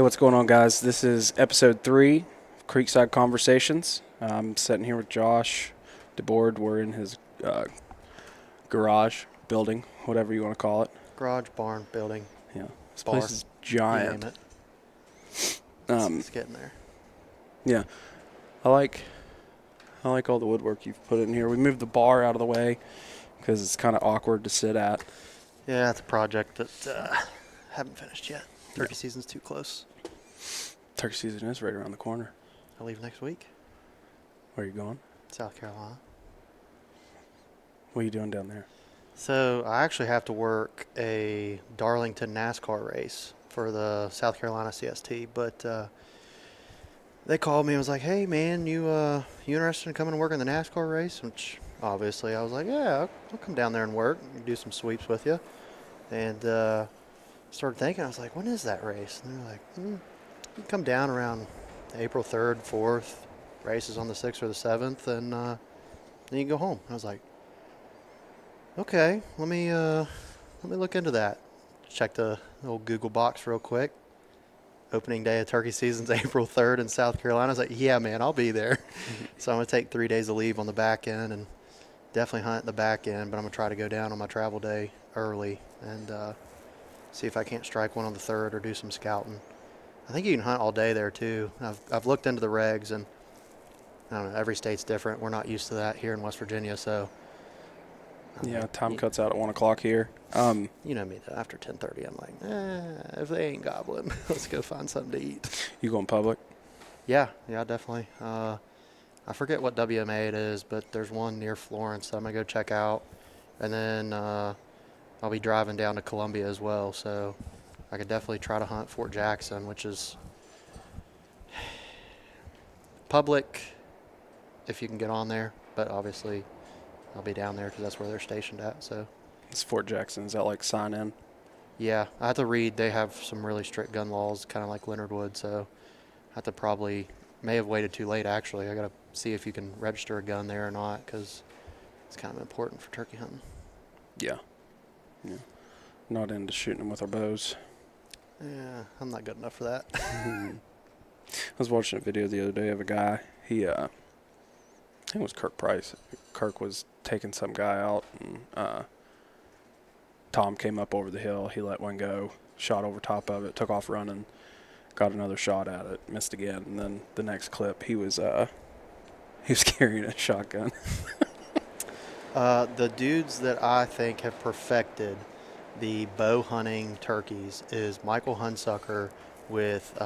Hey, what's going on, guys? This is episode 3 of Creekside Conversations. I'm sitting here with Josh DeBord. We're in his garage, building, whatever you want to call it. Garage, barn, building, Yeah, this bar, place is you giant. name it. It's getting there. Yeah, I like all the woodwork you've put in here. We moved the bar out of the way because it's kind of awkward to sit at. Yeah, it's a project that haven't finished yet. Turkey season's too close. Turkey season is right around the corner. I leave next week. Where are you going? South Carolina. What are you doing down there? So I actually have to work a Darlington NASCAR race for the South Carolina CST, but they called me and was like, "Hey man, you interested in coming and working the NASCAR race?" Which obviously I was like, "Yeah, I'll come down there and work and do some sweeps with you." And started thinking, I was like, "When is that race?" And they're like, "You can come down around April 3rd, 4th. Races on the 6th or the 7th, and then you can go home." I was like, "Okay, let me look into that." Check the old Google box real quick. Opening day of turkey season's April 3rd in South Carolina. I was like, "Yeah, man, I'll be there." So I'm gonna take 3 days of leave on the back end and definitely hunt the back end. But I'm gonna try to go down on my travel day early and see if I can't strike one on the 3rd or do some scouting. I think you can hunt all day there too. I've looked into the regs, and I don't know, every state's different. We're not used to that here in West Virginia, so Yeah, time cuts out at 1 o'clock here. you know me though. After 10:30, I'm like, if they ain't gobbling, let's go find something to eat. You going public? Yeah, definitely. I forget what WMA it is, but there's one near Florence that I'm gonna go check out, and then I'll be driving down to Columbia as well, so I could definitely try to hunt Fort Jackson, which is public if you can get on there, but obviously I'll be down there because that's where they're stationed at. So It's Fort Jackson. Is that like sign in? yeah, I have to read. They have some really strict gun laws, kind of like Leonard Wood, so I have to may have waited too late actually. I got to see if you can register a gun there or not because it's kind of important for turkey hunting. Yeah. Not into shooting them with our bows. Yeah, I'm not good enough for that. I was watching a video the other day of a guy. I think it was Kirk Price. Kirk was taking some guy out, and Tom came up over the hill. He let one go, shot over top of it, took off running, got another shot at it, missed again, and then the next clip he was carrying a shotgun. The dudes that I think have perfected the bow hunting turkeys is Michael Hunsucker with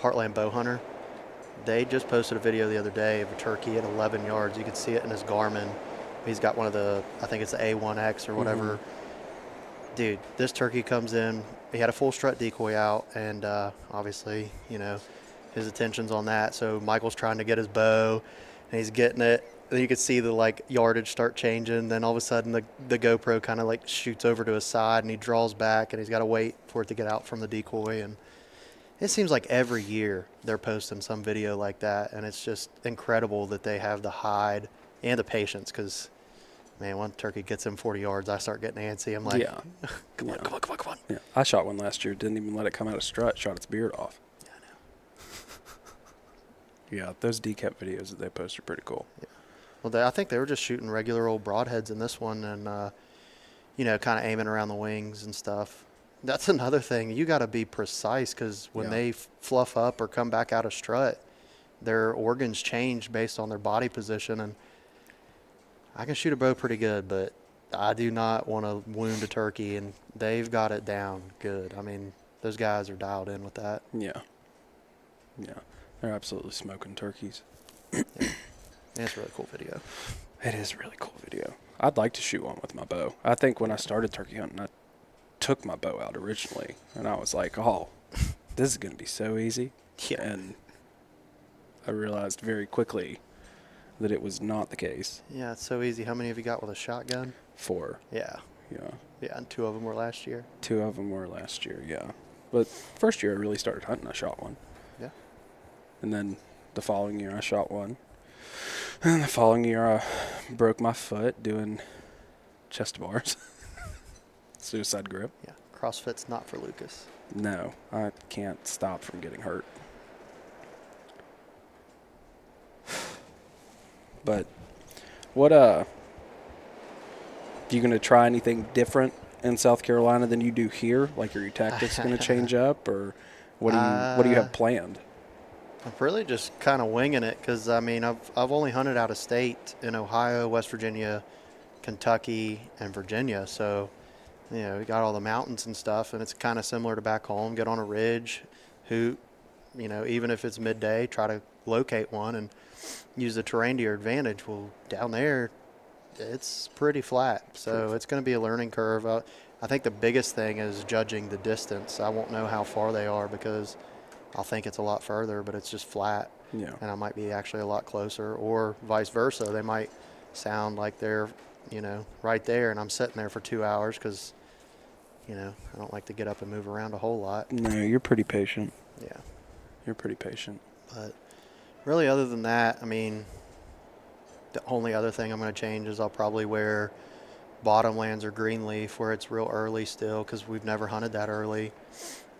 Heartland Bow Hunter. They just posted a video the other day of a turkey at 11 yards. You can see it in his Garmin. He's got one of I think it's the A1X or whatever. Mm-hmm. Dude, this turkey comes in. He had a full strut decoy out, and obviously, his attention's on that. So Michael's trying to get his bow, and he's getting it. Then you could see the yardage start changing. Then all of a sudden the GoPro kind of shoots over to his side, and he draws back, and he's got to wait for it to get out from the decoy. And it seems like every year they're posting some video like that, and it's just incredible that they have the hide and the patience. Because, man, when turkey gets in 40 yards, I start getting antsy. I'm like, Yeah. come on. Yeah. I shot one last year. Didn't even let it come out of strut. Shot its beard off. Yeah, I know. Yeah, those decap videos that they post are pretty cool. Yeah. Well, I think they were just shooting regular old broadheads in this one, and kind of aiming around the wings and stuff. That's another thing. You got to be precise because when they fluff up or come back out of strut, their organs change based on their body position. And I can shoot a bow pretty good, but I do not want to wound a turkey, and they've got it down good. I mean, those guys are dialed in with that. Yeah. They're absolutely smoking turkeys. Yeah. And it's a really cool video. It is a really cool video. I'd like to shoot one with my bow. I think when I started turkey hunting, I took my bow out originally, and I was like, oh, this is going to be so easy. Yeah. And I realized very quickly that it was not the case. Yeah, it's so easy. How many have you got with a shotgun? 4. Yeah. Yeah. Yeah, and 2 of them were last year. 2 of them were last year, yeah. But first year I really started hunting, I shot one. Yeah. And then the following year I shot one. And the following year I broke my foot doing chest bars. Suicide grip. Yeah, CrossFit's not for Lucas. No, I can't stop from getting hurt. But what you gonna try anything different in South Carolina than you do here? Like, are your tactics gonna change up, or what do you have planned? I'm really just kind of winging it because I mean I've only hunted out of state in Ohio, West Virginia, Kentucky, and Virginia. So we got all the mountains and stuff, and it's kind of similar to back home. Get on a ridge, hoot, even if it's midday, try to locate one and use the terrain to your advantage. Well, down there, it's pretty flat, so it's going to be a learning curve. I think the biggest thing is judging the distance. I won't know how far they are because I'll think it's a lot further, but it's just flat. Yeah. And I might be actually a lot closer, or vice versa. They might sound like they're, right there, and I'm sitting there for 2 hours because, I don't like to get up and move around a whole lot. No, you're pretty patient. Yeah. You're pretty patient. But really, other than that, I mean, the only other thing I'm going to change is I'll probably wear bottomlands or greenleaf where it's real early still because we've never hunted that early.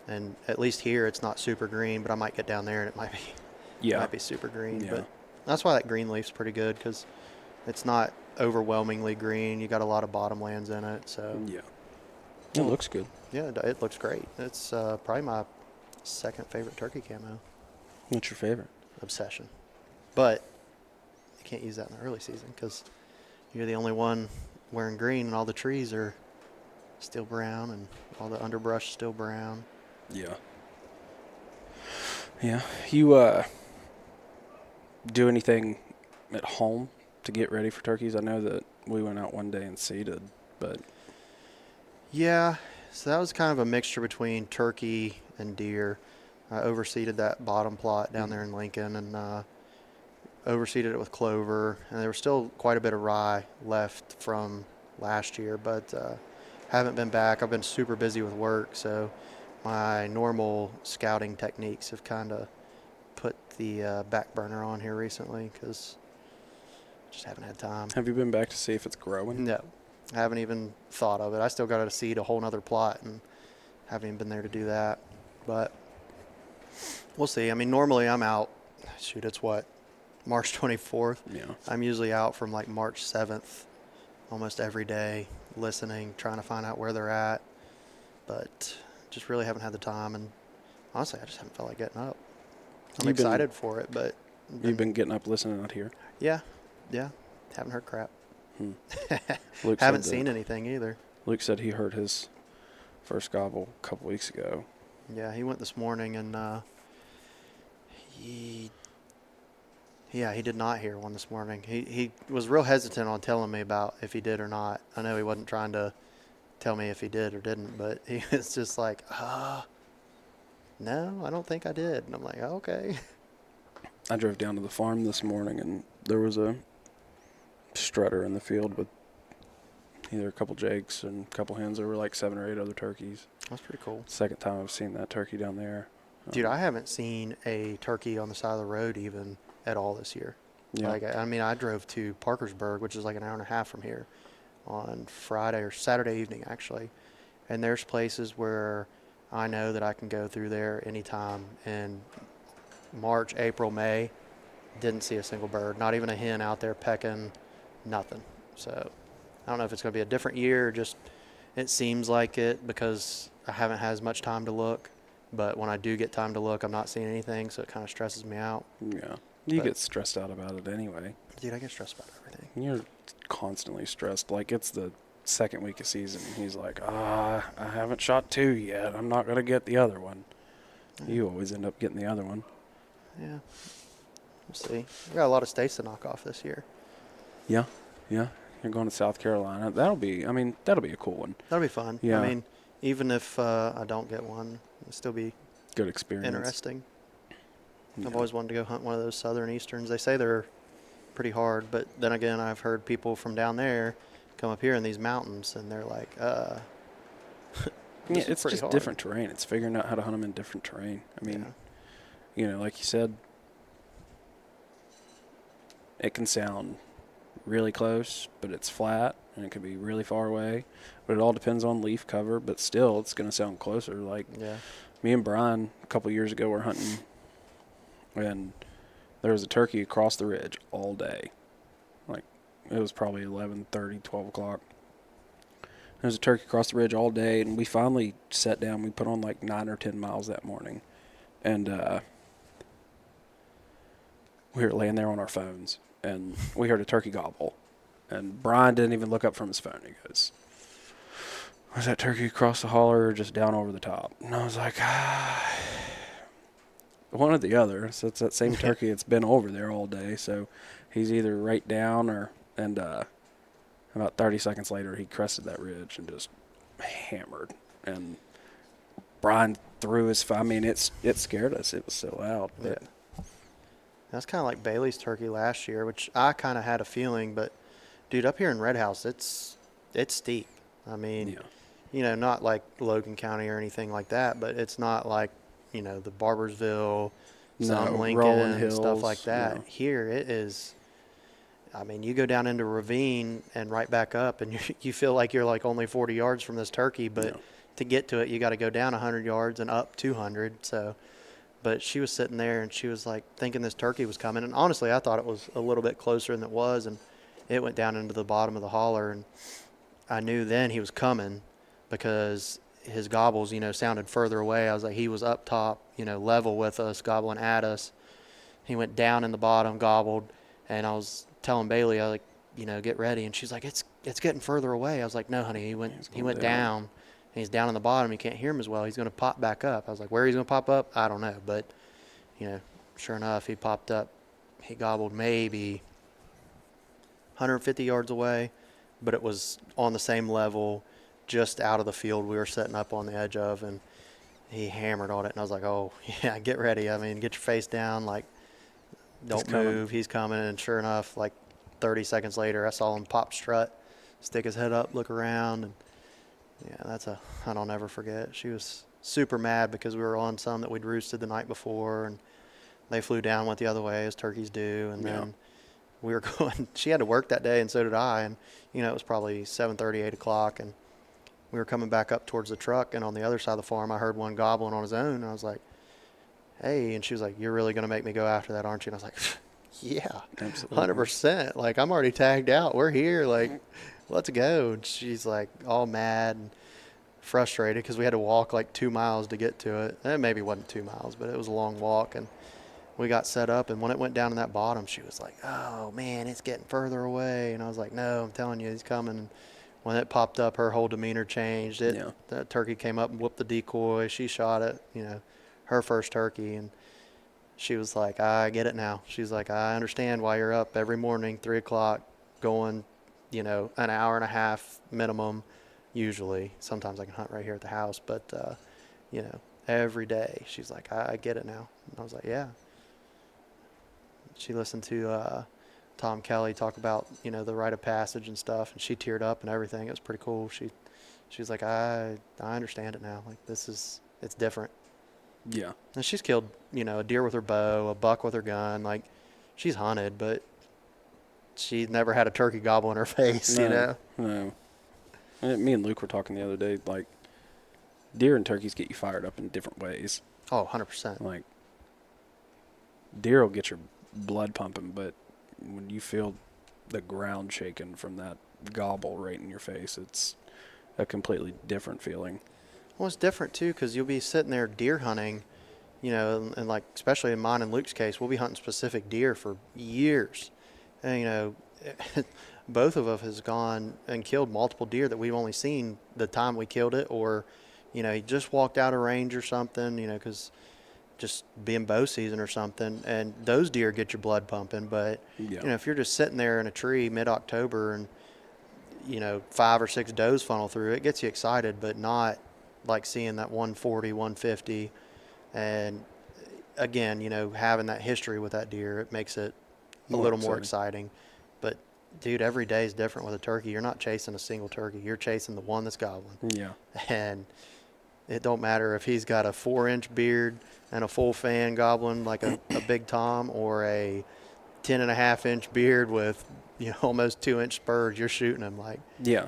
And at least here it's not super green, but I might get down there and it might be super green. Yeah. But that's why that greenleaf's pretty good because it's not overwhelmingly green. You got a lot of bottomlands in it, so Yeah. It looks good. Yeah, it looks great. It's probably my second favorite turkey camo. What's your favorite? Obsession. But you can't use that in the early season because you're the only one wearing green and all the trees are still brown and all the underbrush is still brown. Yeah. Yeah. You do anything at home to get ready for turkeys? I know that we went out one day and seeded, but Yeah, so that was kind of a mixture between turkey and deer. I overseeded that bottom plot down there in Lincoln and overseeded it with clover, and there was still quite a bit of rye left from last year, but haven't been back. I've been super busy with work, so my normal scouting techniques have kind of put the back burner on here recently because just haven't had time. have you been back to see if it's growing? No, I haven't even thought of it. I still got to seed a whole nother plot and haven't even been there to do that, but we'll see. I mean, normally I'm out, shoot, it's what, March 24th? Yeah. I'm usually out from like March 7th almost every day listening, trying to find out where they're at, but just really haven't had the time, and honestly, I just haven't felt like getting up. I'm excited for it, but You've been getting up listening out here? Yeah, haven't heard crap. Luke Haven't said seen anything either. Luke said he heard his first gobble a couple weeks ago. Yeah, he went this morning, and he did not hear one this morning. He was real hesitant on telling me about if he did or not. I know he wasn't trying to tell me if he did or didn't, but he was just like, no, I don't think I did. And I'm like, oh, okay. I drove down to the farm this morning, and there was a strutter in the field with either a couple jakes and a couple hens. There were like 7 or 8 other turkeys. That's pretty cool. Second time I've seen that turkey down there. Dude, I haven't seen a turkey on the side of the road even at all this year. Yeah. Like, I mean, I drove to Parkersburg, which is like an hour and a half from here, on Friday or Saturday evening, actually. And there's places where I know that I can go through there anytime in March, April, May. Didn't see a single bird, not even a hen out there pecking, nothing. So I don't know if it's going to be a different year or just it seems like it because I haven't had as much time to look. But when I do get time to look, I'm not seeing anything, so it kind of stresses me out. Yeah. You get stressed out about it anyway. Dude, I get stressed about everything. You're constantly stressed. Like, it's the second week of season, and he's like, I haven't shot 2 yet. I'm not going to get the other one. Yeah. You always end up getting the other one. Yeah. We'll see. We got a lot of states to knock off this year. Yeah. You're going to South Carolina. That'll be a cool one. That'll be fun. Yeah. I mean, even if I don't get one, it'll still be good experience. Interesting. Yeah. I've always wanted to go hunt one of those southern easterns. They say they're pretty hard, but then again, I've heard people from down there come up here in these mountains, and they're like, yeah, it's just hard. different terrain. It's figuring out how to hunt them in different terrain. I mean, like you said, it can sound really close, but it's flat, and it could be really far away. But it all depends on leaf cover, but still, it's going to sound closer. Like, Yeah. me and Brian, a couple years ago, were hunting, and there was a turkey across the ridge all day. Like, it was probably 11:30, 12 o'clock. There was a turkey across the ridge all day, and we finally sat down. We put on like 9 or 10 miles that morning, and we were laying there on our phones, and we heard a turkey gobble. And Brian didn't even look up from his phone. He goes, "Was that turkey across the holler or just down over the top?" And I was like, one or the other. So it's that same turkey that's been over there all day. So he's either right down or, and about 30 seconds later, he crested that ridge and just hammered. And Brian threw his, I mean, it scared us. It was so loud. But Yeah. That's kind of like Bailey's turkey last year, which I kind of had a feeling, but dude, up here in Red House, it's steep. I mean, not like Logan County or anything like that, but it's not like, the Barbersville, some Lincoln, rolling and stuff like hills, that. Here it is. I mean, you go down into a ravine and right back up, and you feel like you're like only 40 yards from this turkey, but to get to it, you got to go down 100 yards and up 200. So, but she was sitting there and she was like thinking this turkey was coming. And honestly, I thought it was a little bit closer than it was. And it went down into the bottom of the holler. And I knew then he was coming because his gobbles, sounded further away. I was like, he was up top, level with us, gobbling at us. He went down in the bottom, gobbled. And I was telling Bailey, I was like, get ready. And she's like, it's getting further away. I was like, no, honey, he went down. And he's down in the bottom. You can't hear him as well. He's going to pop back up. I was like, where he's going to pop up, I don't know. But, sure enough, he popped up. He gobbled maybe 150 yards away, but it was on the same level, just out of the field we were setting up on the edge of, and he hammered on it. And I was like, oh, yeah, get ready. I mean, get your face down. Like, don't move. He's coming. And sure enough, like 30 seconds later, I saw him pop strut, stick his head up, look around, and yeah, I'll never forget. She was super mad because we were on some that we'd roosted the night before, and they flew down, went the other way as turkeys do, and then we were going. She had to work that day, and so did I, and it was probably 7:30, 8 o'clock, and we were coming back up towards the truck, and on the other side of the farm, I heard one gobbling on his own, and I was like, hey, and she was like, you're really going to make me go after that, aren't you? And I was like, yeah, absolutely, 100%. Like, I'm already tagged out. We're here. Like, let's go. And she's like all mad and frustrated because we had to walk like 2 miles to get to it. It maybe wasn't 2 miles, but it was a long walk. And we got set up. And when it went down in that bottom, she was like, oh, man, it's getting further away. And I was like, no, I'm telling you, he's coming. And when it popped up, her whole demeanor changed. That turkey came up and whooped the decoy. She shot it, her first turkey. And she was like, I get it now. She's like, I understand why you're up every morning, 3 o'clock, going, an hour and a half minimum, usually. Sometimes I can hunt right here at the house, but, every day. She's like, I get it now. And I was like, yeah. She listened to Tom Kelly talk about, the rite of passage and stuff, and she teared up and everything. It was pretty cool. She's like, I understand it now. Like, it's different. Yeah. And she's killed, a deer with her bow, a buck with her gun. Like, she's hunted, but she's never had a turkey gobble in her face, No. Me and Luke were talking the other day, like, deer and turkeys get you fired up in different ways. Oh, 100%. Like, deer will get your blood pumping, but when you feel the ground shaking from that gobble right in your face, it's a completely different feeling. Well, it's different, too, because you'll be sitting there deer hunting, and like, especially in mine and Luke's case, we'll be hunting specific deer for years. And, both of us has gone and killed multiple deer that we've only seen the time we killed it, or, he just walked out of range or something, because just being bow season or something, and those deer get your blood pumping. But, if you're just sitting there in a tree mid-October and, 5 or 6 does funnel through, it gets you excited, but not like seeing that 140, 150. And again, having that history with that deer, it makes it a little more exciting. But dude, every day is different with a turkey. You're not chasing a single turkey. You're chasing the one that's gobbling. Yeah. And it don't matter if he's got a 4-inch beard and a full fan gobbling like a big Tom, or a 10.5-inch beard with almost 2-inch birds, you're shooting them like. Yeah.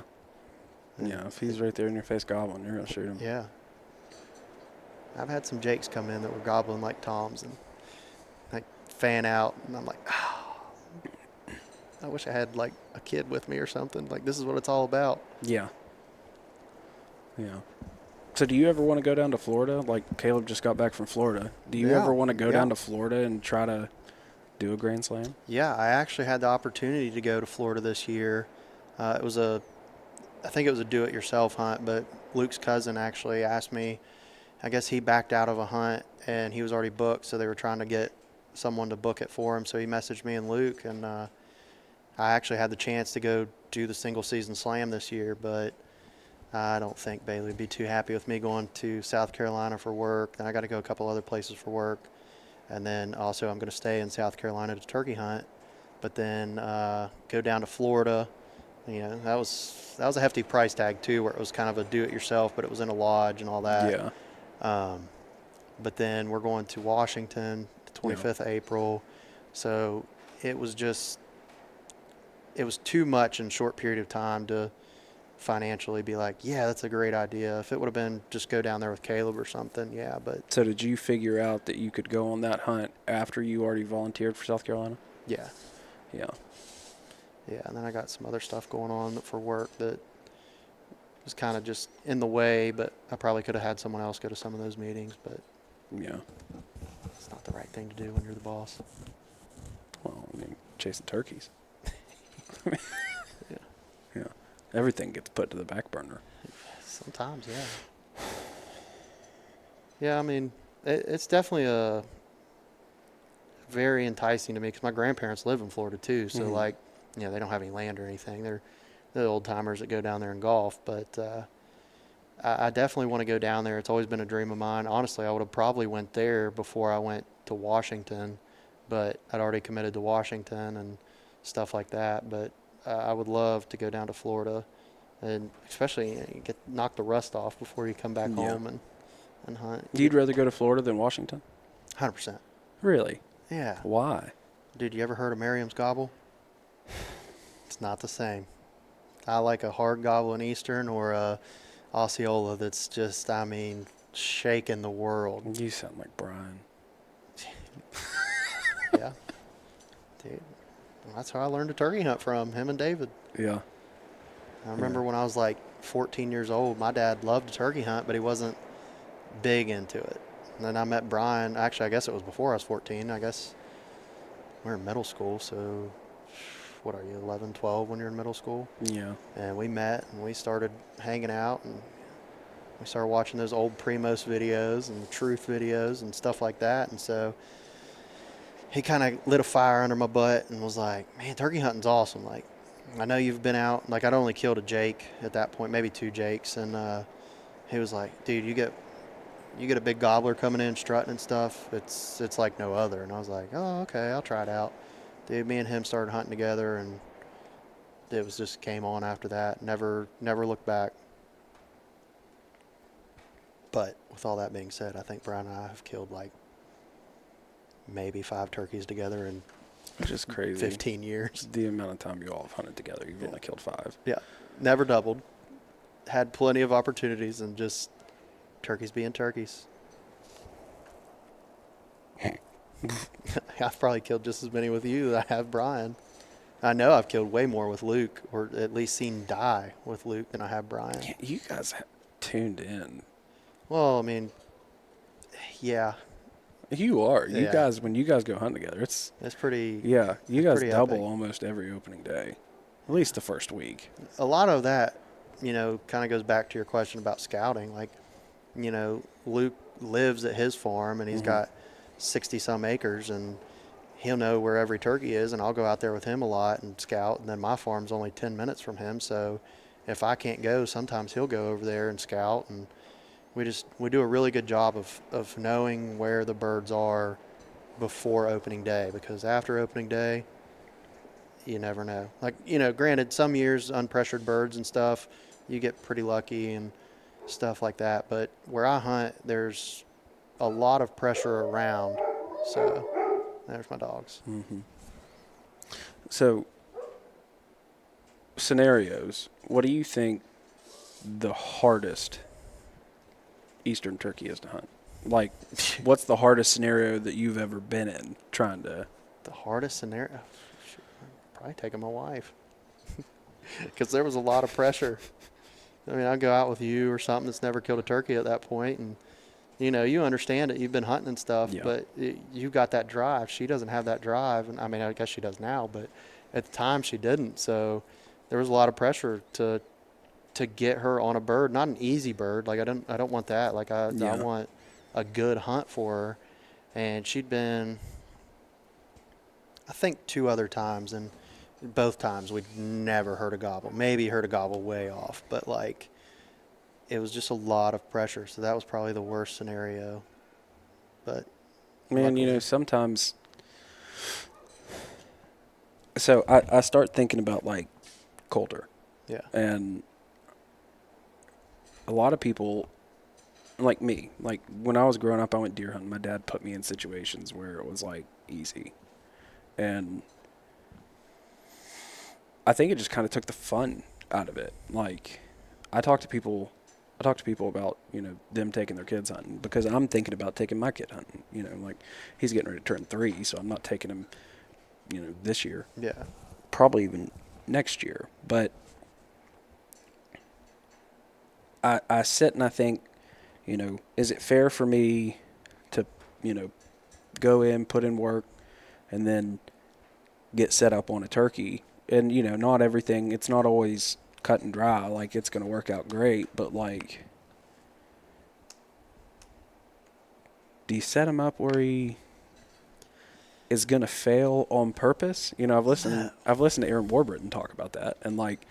Yeah, if he's right there in your face gobbling, you're going to shoot him. Yeah. I've had some jakes come in that were gobbling like toms and like fan out, and I'm like, oh, I wish I had like a kid with me or something. Like, this is what it's all about. Yeah. Yeah. So do you ever want to go down to Florida? Like Caleb just got back from Florida. Do you ever want to go down to Florida and try to do a Grand Slam? Yeah, I actually had the opportunity to go to Florida this year. I think it was a do-it-yourself hunt, but Luke's cousin actually asked me. I guess he backed out of a hunt and he was already booked, so they were trying to get someone to book it for him. So he messaged me and Luke, and I actually had the chance to go do the single-season slam this year, but I don't think Bailey would be too happy with me going to South Carolina for work. Then I got to go a couple other places for work. And then also I'm going to stay in South Carolina to turkey hunt, but then go down to Florida. That was a hefty price tag too, where it was kind of a do-it-yourself, but it was in a lodge and all that. Yeah. But then we're going to Washington the 25th of April. So it was too much in a short period of time to financially be like, yeah, that's a great idea. If it would have been just go down there with Caleb or something, yeah. But so did you figure out that you could go on that hunt after you already volunteered for South Carolina? Yeah. Yeah. Yeah, and then I got some other stuff going on for work that was kind of just in the way, but I probably could have had someone else go to some of those meetings, but Yeah. it's not the right thing to do when you're the boss. Well, I mean, chasing turkeys. Yeah. Yeah. Everything gets put to the back burner. Sometimes, yeah. Yeah, I mean, it's definitely a very enticing to me because my grandparents live in Florida too. So like, they don't have any land or anything. They're the old timers that go down there and golf. But I definitely want to go down there. It's always been a dream of mine. Honestly, I would have probably went there before I went to Washington, but I'd already committed to Washington and stuff like that. But I would love to go down to Florida, and especially knock the rust off before you come back home and hunt. You'd rather go to Florida than Washington? 100%. Really? Yeah. Why? Dude, you ever heard of Merriam's gobble? It's not the same. I like a hard gobble in Eastern or a Osceola that's just, shaking the world. You sound like Brian. Yeah. Dude, that's how I learned to turkey hunt from, him and David. Yeah. I remember when I was like 14 years old, my dad loved to turkey hunt, but he wasn't big into it. And then I met Brian. Actually, I guess it was before I was 14. I guess we were in middle school, so what are you, 11, 12 when you're in middle school? Yeah. And we met and we started hanging out and we started watching those old Primos videos and Truth videos and stuff like that. And so he kind of lit a fire under my butt and was like, man, turkey hunting's awesome. Like, I know you've been out. Like, I'd only killed a Jake at that point, maybe 2 Jakes. And he was like, dude, you get a big gobbler coming in strutting and stuff. It's like no other. And I was like, oh, okay, I'll try it out. Dude, me and him started hunting together, and it was just came on after that. Never looked back. But with all that being said, I think Brian and I have killed like maybe 5 turkeys together in Which is crazy. 15 years. The amount of time you all have hunted together, you've only killed 5. Yeah, never doubled. Had plenty of opportunities, and just turkeys being turkeys. I've probably killed just as many with you as I have Brian. I know I've killed way more with Luke, or at least seen die with Luke, than I have Brian. Yeah, you guys have tuned in. Well, I mean, yeah. You are. You Yeah. guys, when you guys go hunt together, it's pretty. yeah. You guys pretty double epic. almost every opening day, at least the first week. A lot of that, kind of goes back to your question about scouting. Like, Luke lives at his farm, and he's got 60-some acres, and he'll know where every turkey is, and I'll go out there with him a lot and scout. And then my farm's only 10 minutes from him, so if I can't go, sometimes he'll go over there and scout. And we do a really good job of knowing where the birds are before opening day, because after opening day, you never know. Like, granted, some years unpressured birds and stuff, you get pretty lucky and stuff like that, but where I hunt, there's a lot of pressure around. So there's my dogs. So scenarios, what do you think the hardest eastern turkey is to hunt? Like, what's the hardest scenario that you've ever been in trying to? The hardest scenario? Shoot, I'd probably taking my wife. Because there was a lot of pressure. I mean, I'd go out with you or something that's never killed a turkey at that point, and you understand it. You've been hunting and stuff, Yeah. but you got that drive. She doesn't have that drive, and I mean, I guess she does now, but at the time she didn't. So there was a lot of pressure to get her on a bird, not an easy bird. Like I don't want that. Like I want a good hunt for her, and she'd been, I think, 2 other times, and both times we'd never heard a gobble. Maybe heard a gobble way off, but like it was just a lot of pressure. So that was probably the worst scenario. But Man, luckily, sometimes. So I start thinking about like Coulter, yeah, and a lot of people, like me, like when I was growing up, I went deer hunting. My dad put me in situations where it was like easy, and I think it just kind of took the fun out of it. Like, I talk to people, about them taking their kids hunting because I'm thinking about taking my kid hunting. Like he's getting ready to turn 3, so I'm not taking him, this year. yeah, Probably even next year. But I sit and I think, is it fair for me to, go in, put in work, and then get set up on a turkey? And, not everything, it's not always cut and dry. Like, it's going to work out great. But, like, do you set him up where he is going to fail on purpose? I've listened to Aaron Warburton talk about that. And, like,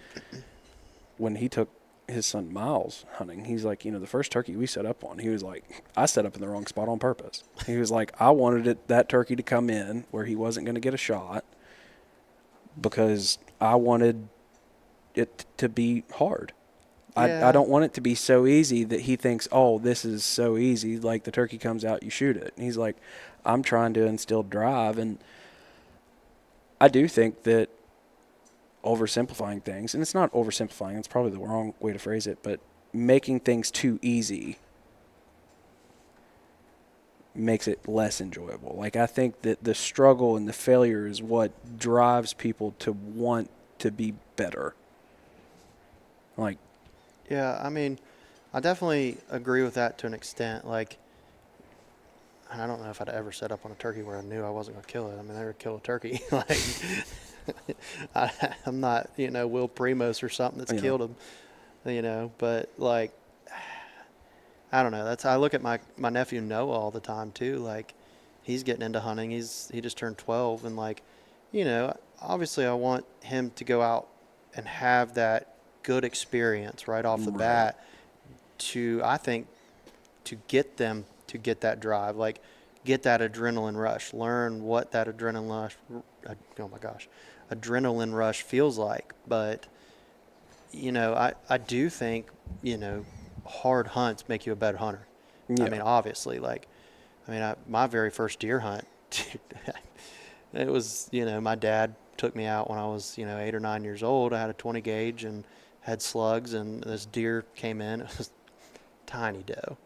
when he took his son Miles hunting, he's like, the first turkey we set up on, he was like, I set up in the wrong spot on purpose. He was like, I wanted that turkey to come in where he wasn't going to get a shot because I wanted it to be hard. yeah, I don't want it to be so easy that he thinks, oh, this is so easy. Like the turkey comes out, you shoot it. And he's like, I'm trying to instill drive. And I do think that oversimplifying things, and it's not oversimplifying, it's probably the wrong way to phrase it, but making things too easy makes it less enjoyable. Like, I think that the struggle and the failure is what drives people to want to be better. Like, yeah. I mean, I definitely agree with that to an extent. Like, and I don't know if I'd ever set up on a turkey where I knew I wasn't going to kill it. I mean, I would kill a turkey. Like, I'm not, Will Primos or something that's killed him, but like, I don't know. I look at my nephew Noah all the time too. Like, he's getting into hunting. He just turned 12, and like, obviously I want him to go out and have that good experience right off the bat I think, to get them to get that drive, like get that adrenaline rush, learn what that adrenaline rush feels like. But, I do think, hard hunts make you a better hunter. yeah. I mean, obviously, like, my very first deer hunt, it was, my dad took me out when I was, 8 or 9 years old. I had a 20 gauge and had slugs, and this deer came in. It was tiny doe.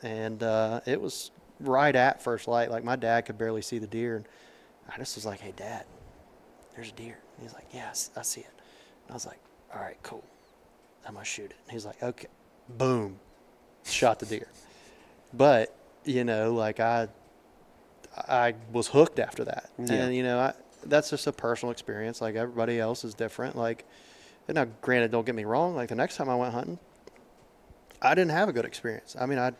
And it was right at first light. Like, my dad could barely see the deer. And I just was like, hey, Dad, there's a deer. And he's like, yeah, I see it. And I was like, all right, cool. I'm going to shoot it. And he's like, okay. Boom. Shot the deer. But, like I was hooked after that. Yeah. And, that's just a personal experience. Like, everybody else is different. Like, and now, granted, don't get me wrong. Like, the next time I went hunting, I didn't have a good experience. I mean, I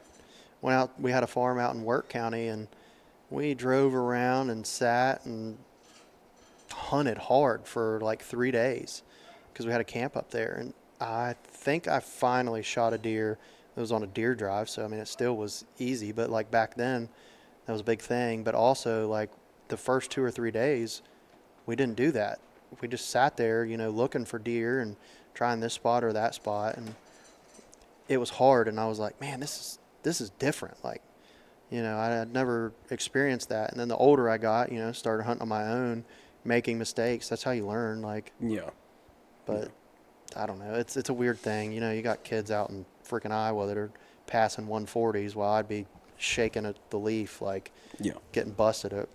went out, we had a farm out in Work County, and we drove around and sat and hunted hard for like 3 days because we had a camp up there. And I think I finally shot a deer. It was on a deer drive, so I mean, it still was easy, but like back then, that was a big thing. But also, like, the first 2 or 3 days, we didn't do that. We just sat there, looking for deer and trying this spot or that spot, and it was hard. And I was like, man, this is different. Like, I had never experienced that. And then the older I got, started hunting on my own, making mistakes. That's how you learn. Like, Yeah. but I don't know. It's a weird thing. You know, you got kids out in freaking Iowa that are passing 140s while I'd be shaking at the leaf, like Yeah. getting busted at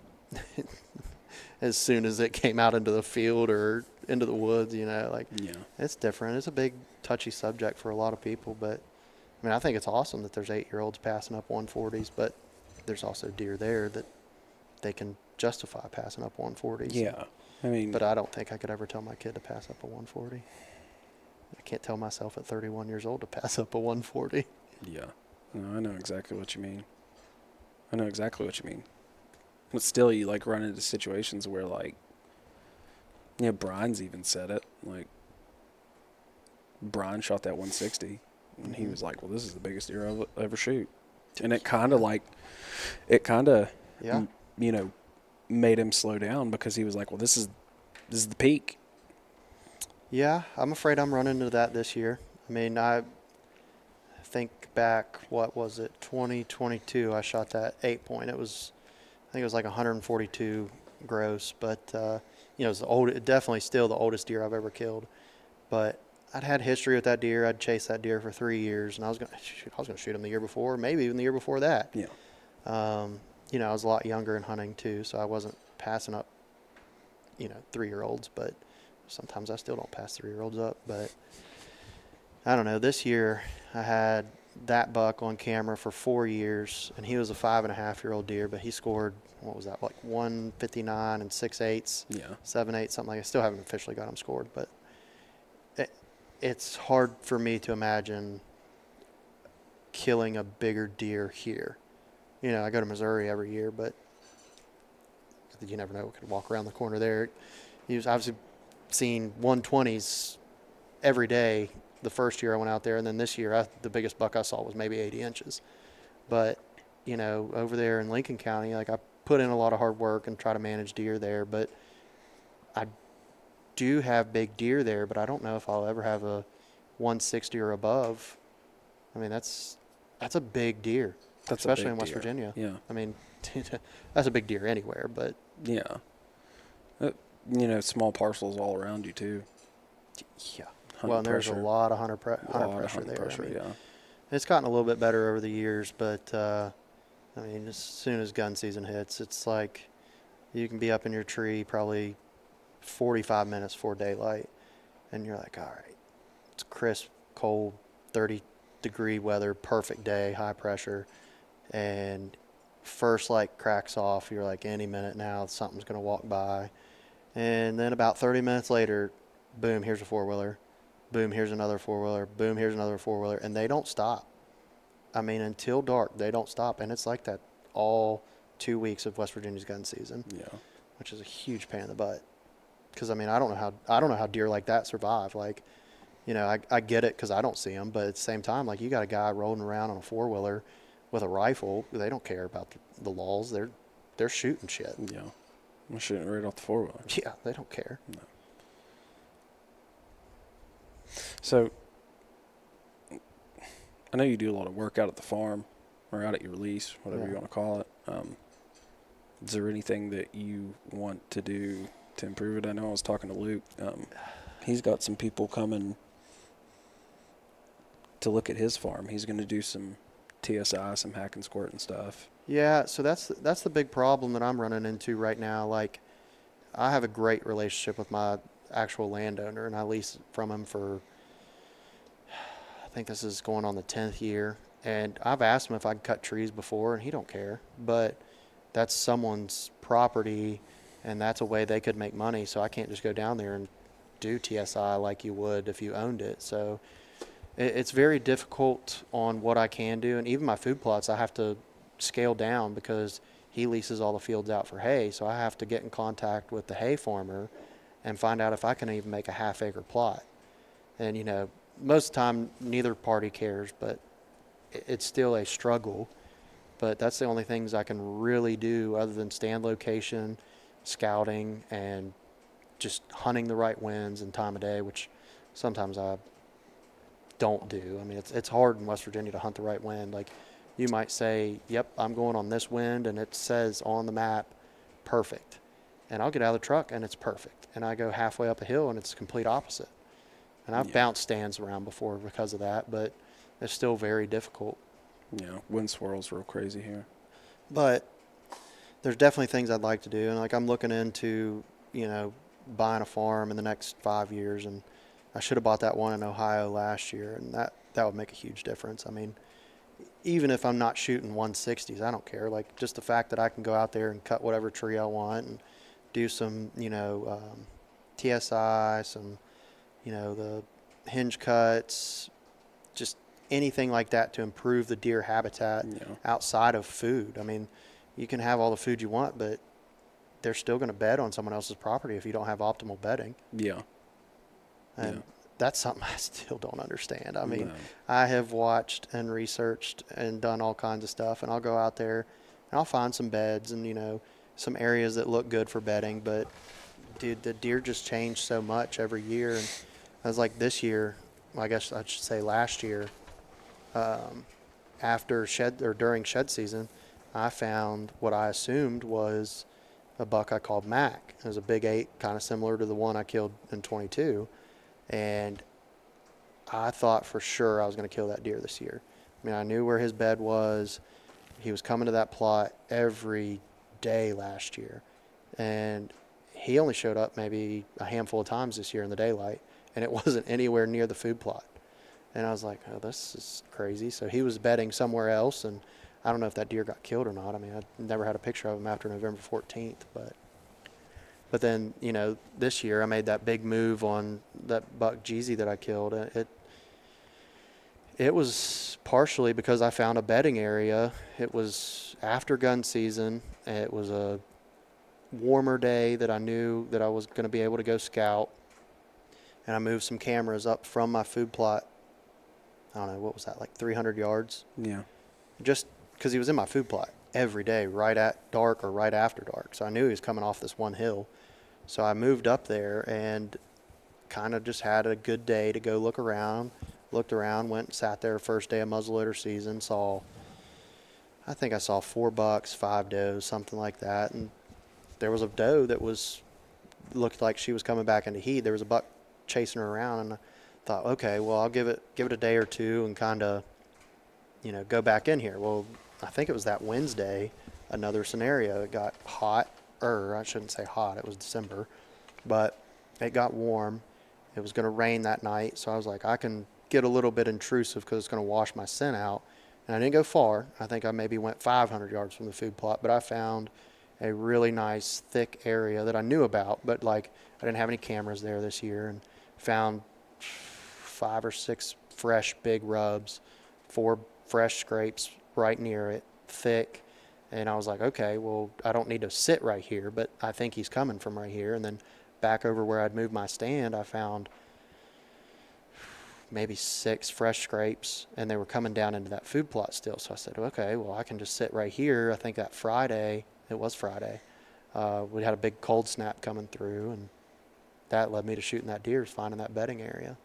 as soon as it came out into the field or into the woods. You know, like Yeah. it's different. It's a big touchy subject for a lot of people, but I mean, I think it's awesome that there's 8-year-olds passing up 140s, but there's also deer there that they can justify passing up 140s. Yeah. I mean, But I don't think I could ever tell my kid to pass up a 140. I can't tell myself at 31 years old to pass up a 140. yeah. No, I know exactly what you mean. But still, you like run into situations where like, yeah, Brian's even said it. Like, Brian shot that 160, and he was like, "Well, this is the biggest deer I'll ever shoot," and it kind of, Yeah. you know, made him slow down because he was like, "Well, this is the peak." Yeah, I'm afraid I'm running into that this year. I mean, I think back, what was it, 2022, I shot that 8-point. I think it was like 142 gross, but, you know, it definitely still the oldest deer I've ever killed. But I'd had history with that deer. I'd chased that deer for 3 years, and I was going to shoot him the year before, maybe even the year before that. Yeah. You know, I was a lot younger in hunting too, so I wasn't passing up, you know, 3-year-olds, but sometimes I still don't pass 3-year-olds up. But I don't know. This year I had that buck on camera for 4 years, and he was a 5.5-year-old deer, but he scored, what was that, like 159 and 6/8, Yeah. 7/8, something like that. I still haven't officially got him scored, but it's hard for me to imagine killing a bigger deer here. You know, I go to Missouri every year, but you never know. We could walk around the corner there. I've obviously seen 120s every day the first year I went out there, and then this year the biggest buck I saw was maybe 80 inches. But, you know, over there in Lincoln County, like I put in a lot of hard work and try to manage deer there, but I do have big deer there, but I don't know if I'll ever have a 160 or above. I mean, that's a big deer, That's especially a big in West deer. Virginia. Yeah. I mean, that's a big deer anywhere, but Yeah. You know, small parcels all around you too. yeah. Hunting Well, and there's a pressure. lot of hunter lot of pressure hunting there. pressure, I mean, yeah. it's gotten a little bit better over the years, but I mean, as soon as gun season hits, it's like you can be up in your tree probably 45 minutes before daylight, and you're like, all right, it's crisp, cold, 30-degree weather, perfect day, high pressure, and first light cracks off. You're like, any minute now, something's going to walk by. And then about 30 minutes later, boom, here's a four-wheeler. Boom, here's another four-wheeler. Boom, here's another four-wheeler. And they don't stop. I mean, until dark, they don't stop. And it's like that all 2 weeks of West Virginia's gun season, Yeah. which is a huge pain in the butt. Because, I mean, I don't know how deer like that survive. Like, you know, I get it because I don't see them. But at the same time, like, you got a guy rolling around on a four-wheeler with a rifle. They don't care about the laws. They're shooting shit. Yeah. I'm shooting right off the four-wheeler. Yeah, they don't care. No. So, I know you do a lot of work out at the farm or out at your lease, whatever you want to call it. Is there anything that you want to do to improve it? I know I was talking to Luke. He's got some people coming to look at his farm. He's going to do some TSI, some hack and squirt and stuff. Yeah, so that's the big problem that I'm running into right now. Like, I have a great relationship with my actual landowner, and I lease from him for, I think this is going on the 10th year. And I've asked him if I could cut trees before, and he don't care. But that's someone's property, and that's a way they could make money. So I can't just go down there and do TSI like you would if you owned it. So it's very difficult on what I can do. And even my food plots, I have to scale down because he leases all the fields out for hay. So I have to get in contact with the hay farmer and find out if I can even make a half-acre plot. And, you know, most of the time, neither party cares, but it's still a struggle. But that's the only things I can really do other than stand location, scouting, and just hunting the right winds and time of day, which sometimes I don't do. I mean, it's hard in West Virginia to hunt the right wind. Like, you might say, yep, I'm going on this wind, and it says on the map, perfect. and I'll get out of the truck and it's perfect. And I go halfway up a hill and it's the complete opposite. And I've bounced stands around before because of that, but it's still very difficult. Yeah, wind swirls real crazy here. But there's definitely things I'd like to do. And like I'm looking into, buying a farm in the next 5 years. And I should have bought that one in Ohio last year. And that would make a huge difference. I mean, even if I'm not shooting 160s, I don't care. Like just the fact that I can go out there and cut whatever tree I want and do some, TSI, some, the hinge cuts, just anything like that to improve the deer habitat outside of food. I mean, you can have all the food you want, but they're still going to bed on someone else's property if you don't have optimal bedding. Yeah. And that's something I still don't understand. I mean, I have watched and researched and done all kinds of stuff, and I'll go out there and I'll find some beds and, some areas that look good for bedding. But, dude, the deer just change so much every year. And I was like this year, I guess I should say last year, after during shed season, I found what I assumed was a buck I called Mac. It was a big 8, kind of similar to the one I killed in 22. And I thought for sure I was going to kill that deer this year. I mean, I knew where his bed was. He was coming to that plot every day last year. And he only showed up maybe a handful of times this year in the daylight. And it wasn't anywhere near the food plot. And I was like, oh, this is crazy. So he was bedding somewhere else. And I don't know if that deer got killed or not. I mean, I never had a picture of him after November 14th. But then, this year I made that big move on that buck Jeezy that I killed. It was partially because I found a bedding area. It was after gun season. It was a warmer day that I knew that I was going to be able to go scout. And I moved some cameras up from my food plot. I don't know, what was that, like 300 yards? Yeah. Just because he was in my food plot every day, right at dark or right after dark. So I knew he was coming off this one hill. So I moved up there and kind of just had a good day to go looked around, went and sat there first day of muzzleloader season, I think I saw 4 bucks, 5 does, something like that. And there was a doe that looked like she was coming back into heat. There was a buck chasing her around, and I thought, okay, well, I'll give it a day or two and kind of, go back in here. Well, I think it was that Wednesday, another scenario. It got hot, or I shouldn't say hot, it was December, but it got warm. It was going to rain that night, so I was like, I can get a little bit intrusive because it's going to wash my scent out. And I didn't go far. I think I maybe went 500 yards from the food plot, but I found a really nice thick area that I knew about, but like I didn't have any cameras there this year, and found 5 or 6 fresh big rubs, 4 fresh scrapes right near it, thick. And I was like, okay, well, I don't need to sit right here, but I think he's coming from right here. And then back over where I'd moved my stand, I found maybe 6 fresh scrapes, and they were coming down into that food plot still. So I said, okay, well, I can just sit right here. I think that Friday, it was Friday, we had a big cold snap coming through, and that led me to shooting that deer, finding that bedding area.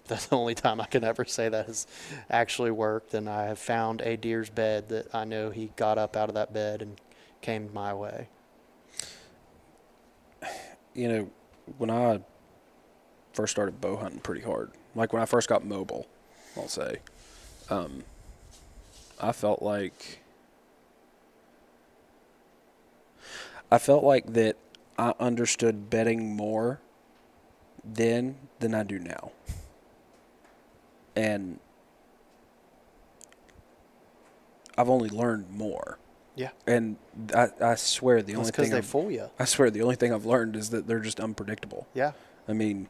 That's the only time I can ever say that has actually worked, and I have found a deer's bed that I know he got up out of that bed and came my way. When I first started bow hunting pretty hard, like when I first got mobile, I'll say, I felt like that I understood bedding more then than I do now. And I've only learned more. Yeah. And I swear the only thing because they fool you. I swear the only thing I've learned is that they're just unpredictable. Yeah. I mean,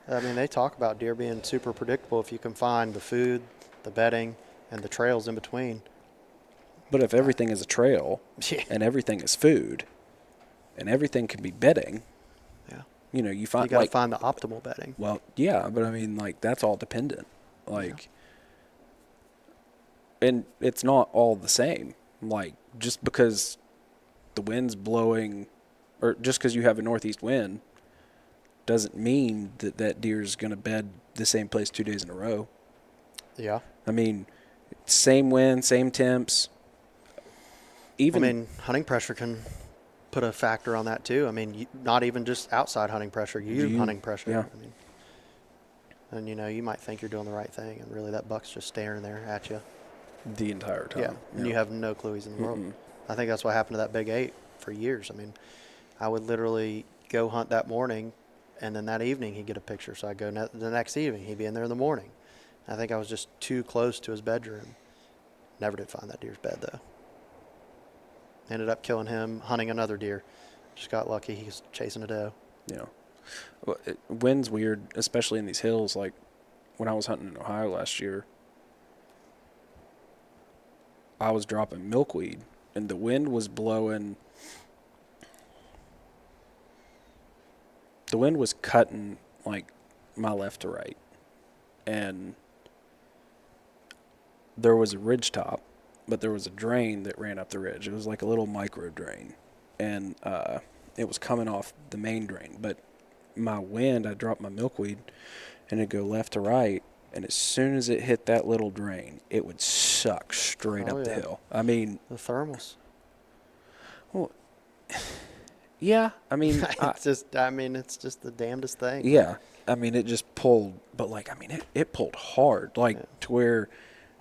they talk about deer being super predictable if you can find the food, the bedding, and the trails in between. But if everything is a trail and everything is food and everything can be bedding, you find you got to find the optimal bedding. Well, yeah, but I mean, that's all dependent. And it's not all the same. Just because the wind's blowing, or just because you have a northeast wind, doesn't mean that deer's going to bed the same place 2 days in a row. Yeah. I mean, same wind, same temps. Hunting pressure can put a factor on that too. I mean, not even just outside hunting pressure, you hunting pressure. Yeah. I mean, and you might think you're doing the right thing, and really that buck's just staring there at you. The entire time. Yeah, and you have no clue he's in the world. I think that's what happened to that big 8 for years. I mean, I would literally go hunt that morning, and then that evening he'd get a picture. So I'd go the next evening. He'd be in there in the morning. I think I was just too close to his bedroom. Never did find that deer's bed, though. Ended up killing him, hunting another deer. Just got lucky. He was chasing a doe. Yeah. Well, wind's weird, especially in these hills. Like when I was hunting in Ohio last year, I was dropping milkweed, and the wind was blowing. The wind was cutting like my left to right, and there was a ridge top, but there was a drain that ran up the ridge. It was like a little micro drain, and it was coming off the main drain. But my wind, I dropped my milkweed, and it'd go left to right, and as soon as it hit that little drain, it would suck straight up the hill. I mean, the thermals. Well, yeah. I mean, it's just the damnedest thing. Yeah. I mean, it just pulled, but like, I mean, it pulled hard, like to where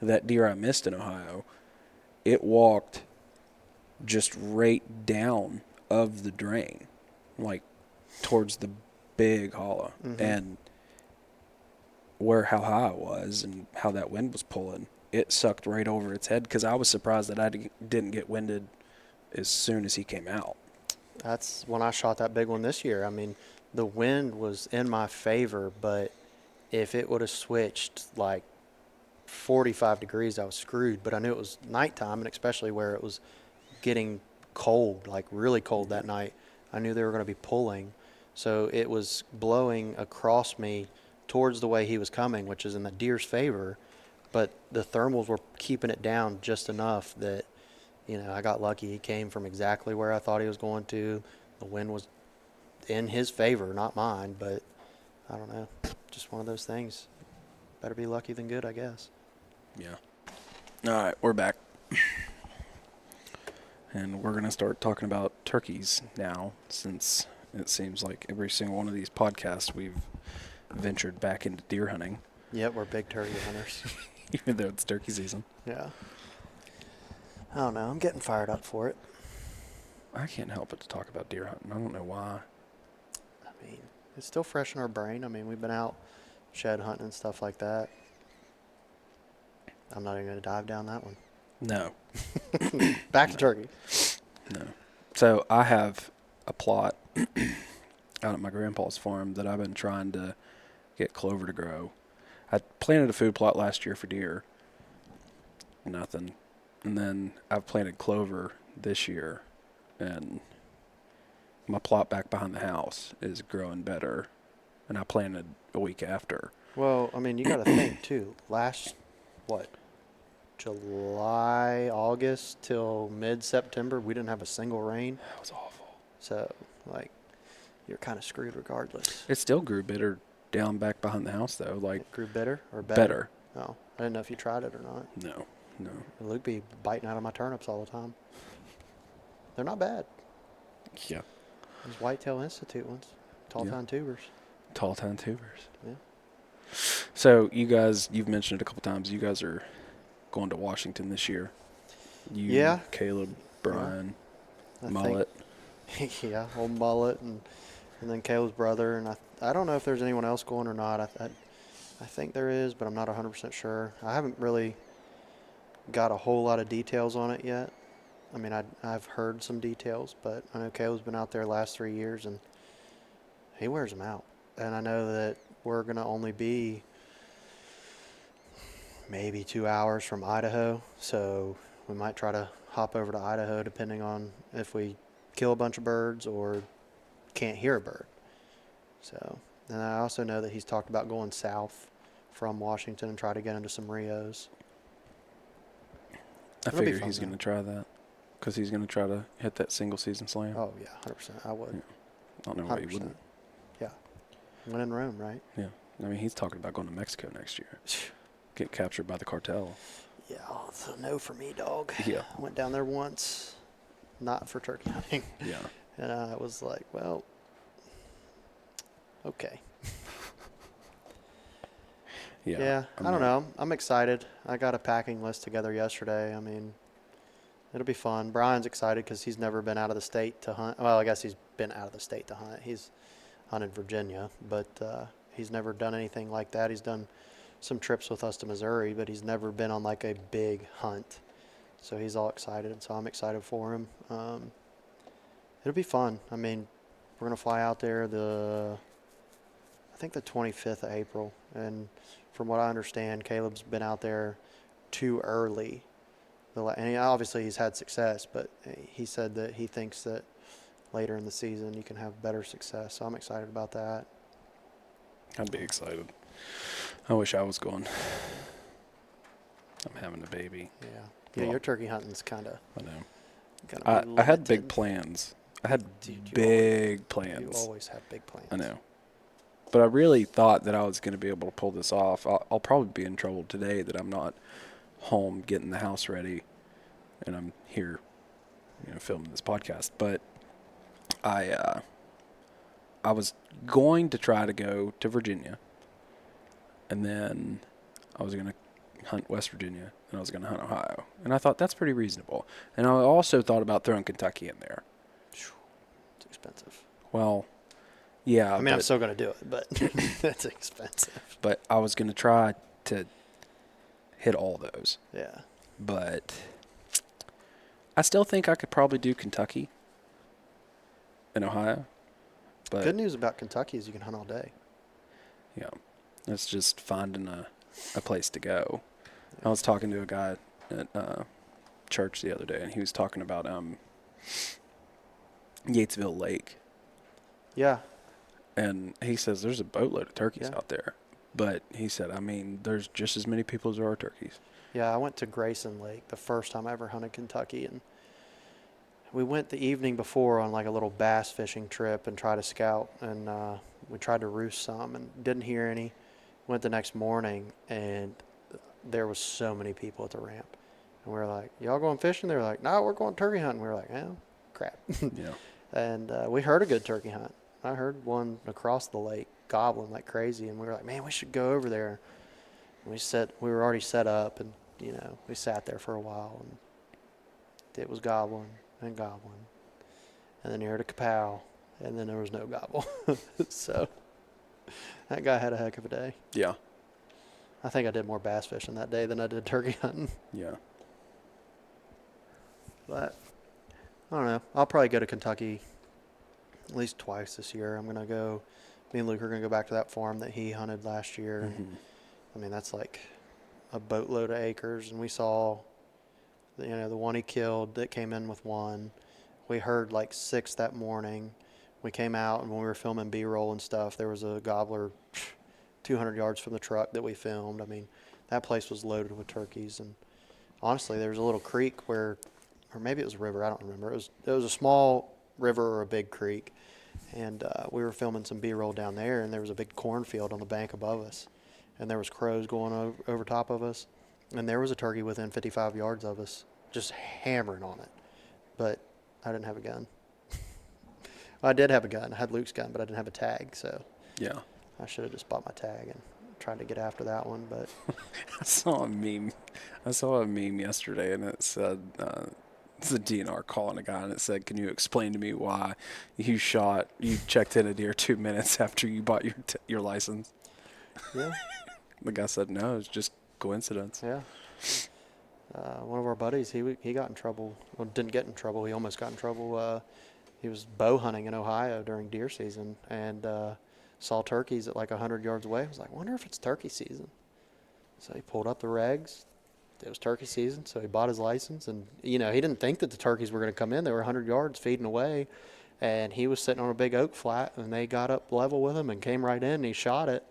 that deer I missed in Ohio, it walked just right down of the drain, like towards the big hollow. And how high it was and how that wind was pulling, it sucked right over its head, because I was surprised that I didn't get winded as soon as he came out. That's when I shot that big one this year. I mean, the wind was in my favor, but if it would have switched like 45 degrees, I was screwed. But I knew it was nighttime, and especially where it was getting cold, like really cold that night, I knew they were going to be pulling. So it was blowing across me towards the way he was coming, which is in the deer's favor. But the thermals were keeping it down just enough that, I got lucky. He came from exactly where I thought he was going to. The wind was in his favor, not mine. But I don't know. Just one of those things. Better be lucky than good, I guess. Yeah. All right, we're back. And we're going to start talking about turkeys now, since it seems like every single one of these podcasts we've ventured back into deer hunting. Yep, we're big turkey hunters. Even though it's turkey season. Yeah. I don't know. I'm getting fired up for it. I can't help but to talk about deer hunting. I don't know why. I mean, it's still fresh in our brain. I mean, we've been out shed hunting and stuff like that. I'm not even going to dive down that one. No. Back to turkey. No. So I have a plot out at my grandpa's farm that I've been trying to get clover to grow. I planted a food plot last year for deer. Nothing. And then I've planted clover this year, and my plot back behind the house is growing better, and I planted a week after. Well, I mean, you got to think too. Last, July, August till mid-September, we didn't have a single rain. That was awful. So, you're kind of screwed regardless. It still grew bitter down back behind the house, though. Like, it grew bitter or better? Better. Oh, I didn't know if you tried it or not. No. Luke be biting out of my turnips all the time. They're not bad. Yeah. Those Whitetail Institute ones. Tall Town Tubers. Tall Town Tubers. Yeah. So you guys, you've mentioned it a couple times, you guys are going to Washington this year. You, Caleb, Brian, Mullet. Yeah, old Mullet, and then Caleb's brother. And I don't know if there's anyone else going or not. I think there is, but I'm not 100% sure. I haven't really got a whole lot of details on it yet. I mean, I've heard some details, but I know Caleb's been out there the last 3 years, and he wears them out. And I know that we're going to only be maybe 2 hours from Idaho, so we might try to hop over to Idaho depending on if we kill a bunch of birds or can't hear a bird. So, and I also know that he's talked about going south from Washington and try to get into some Rios. I figure he's going to try that, because he's going to try to hit that single season slam. Oh, yeah, 100%. I would. Yeah. I don't know why he wouldn't. Yeah. When in Rome, right? Yeah. I mean, he's talking about going to Mexico next year. Get captured by the cartel. Yeah, it's a no for me, dog. Yeah. I went down there once, not for turkey hunting. Yeah. And I was like, well, okay. Yeah, I don't know. I'm excited. I got a packing list together yesterday. I mean, it'll be fun. Brian's excited because he's never been out of the state to hunt. Well, I guess he's been out of the state to hunt. He's hunted Virginia, but he's never done anything like that. He's done some trips with us to Missouri, but he's never been on like a big hunt. So he's all excited. So I'm excited for him. It'll be fun. I mean, we're gonna fly out there I think the 25th of April, and from what I understand, Caleb's been out there too early. And obviously he's had success, but he said that he thinks that later in the season you can have better success. So I'm excited about that. I'd be excited. I wish I was going. I'm having a baby. Yeah. Yeah, your turkey hunting's kind of. I know. I had big plans. I had big plans. You always have big plans. I know. But I really thought that I was going to be able to pull this off. I'll probably be in trouble today that I'm not home getting the house ready and I'm here, filming this podcast. But I was going to try to go to Virginia, and then I was going to hunt West Virginia, and I was going to hunt Ohio. And I thought that's pretty reasonable. And I also thought about throwing Kentucky in there. It's expensive. Well, yeah. I mean, I'm still going to do it, but that's expensive. But I was going to try to hit all those. Yeah. But I still think I could probably do Kentucky and Ohio. But good news about Kentucky is you can hunt all day. Yeah. It's just finding a place to go. I was talking to a guy at church the other day, and he was talking about Yatesville Lake. Yeah. And he says there's a boatload of turkeys out there. But he said, I mean, there's just as many people as there are turkeys. Yeah, I went to Grayson Lake the first time I ever hunted Kentucky, and we went the evening before on like a little bass fishing trip and tried to scout, and we tried to roost some and didn't hear any. Went the next morning, and there was so many people at the ramp. And we were like, y'all going fishing? They were like, no, we're going turkey hunting. We were like, oh, crap. Yeah. And we heard a good turkey hunt. I heard one across the lake gobbling like crazy, and we were like, man, we should go over there. And we were already set up, and we sat there for a while, and it was gobbling and gobbling, and then you heard a kapow, and then there was no gobble. So that guy had a heck of a day. Yeah. I think I did more bass fishing that day than I did turkey hunting. Yeah. But I don't know. I'll probably go to Kentucky at least twice this year. I'm gonna go. Me and Luke are gonna go back to that farm that he hunted last year. Mm-hmm. I mean, that's like a boatload of acres, and we saw, the one he killed that came in with one. We heard like 6 that morning. We came out, and when we were filming B-roll and stuff, there was a gobbler 200 yards from the truck that we filmed. I mean, that place was loaded with turkeys, and honestly, there was a little creek or maybe it was a river, I don't remember. It was a small river or a big creek, and we were filming some B-roll down there, and there was a big cornfield on the bank above us, and there was crows going over top of us, and there was a turkey within 55 yards of us, just hammering on it. But I didn't have a gun. Well, I did have a gun. I had Luke's gun, but I didn't have a tag, so Yeah. I should have just bought my tag and tried to get after that one. But I saw a meme yesterday, and it said it's a DNR calling a guy, and it said, "Can you explain to me why you checked in a deer 2 minutes after you bought your license?" yeah, The guy said, "No, it's just coincidence." yeah. One of our buddies, he got in trouble. Well, didn't get in trouble. He almost got in trouble. He was bow hunting in Ohio during deer season, and saw turkeys at like 100 yards away. I was like, wonder if it's turkey season. So he pulled up the regs. It was turkey season, so he bought his license. And, he didn't think that the turkeys were going to come in. They were 100 yards feeding away. And he was sitting on a big oak flat, and they got up level with him and came right in, and he shot it.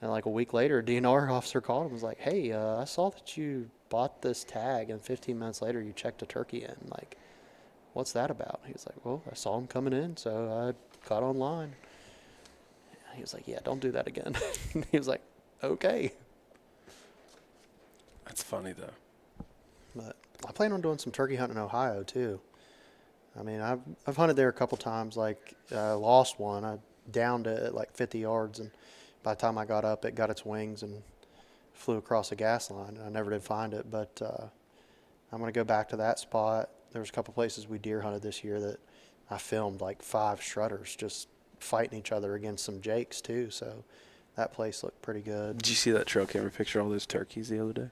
And like a week later, a DNR officer called him and was like, hey, I saw that you bought this tag, and 15 minutes later you checked a turkey in. Like, what's that about? He was like, well, I saw him coming in, so I got online. He was like, yeah, don't do that again. He was like, okay. That's funny, though. But I plan on doing some turkey hunting in Ohio, too. I mean, I've hunted there a couple times. Like, lost one. I downed it at like 50 yards, and by the time I got up, it got its wings and flew across a gas line. I never did find it, but I'm going to go back to that spot. There was a couple places we deer hunted this year that I filmed like 5 strutters just fighting each other against some jakes too. So that place looked pretty good. Did you see that trail camera picture of all those turkeys the other day?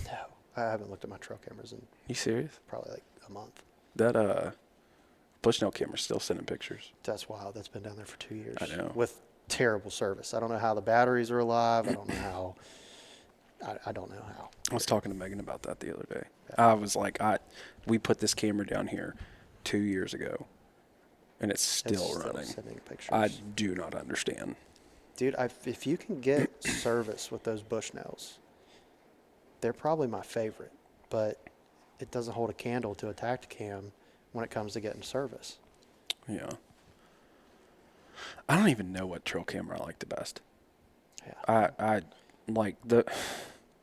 No, I haven't looked at my trail cameras in You serious? probably like a month. That Bushnell camera's still sending pictures. That's wild. That's been down there for 2 years. I know. With terrible service. I don't know how the batteries are alive. I don't know how. I don't know how. I was talking to Megan about that the other day. Yeah. I was like, we put this camera down here 2 years ago, and it's still running. Sending pictures. I do not understand. Dude, if you can get service with those Bushnells, they're probably my favorite, but it doesn't hold a candle to a Tacticam when it comes to getting service. Yeah. I don't even know what trail camera I like the best. Yeah. I like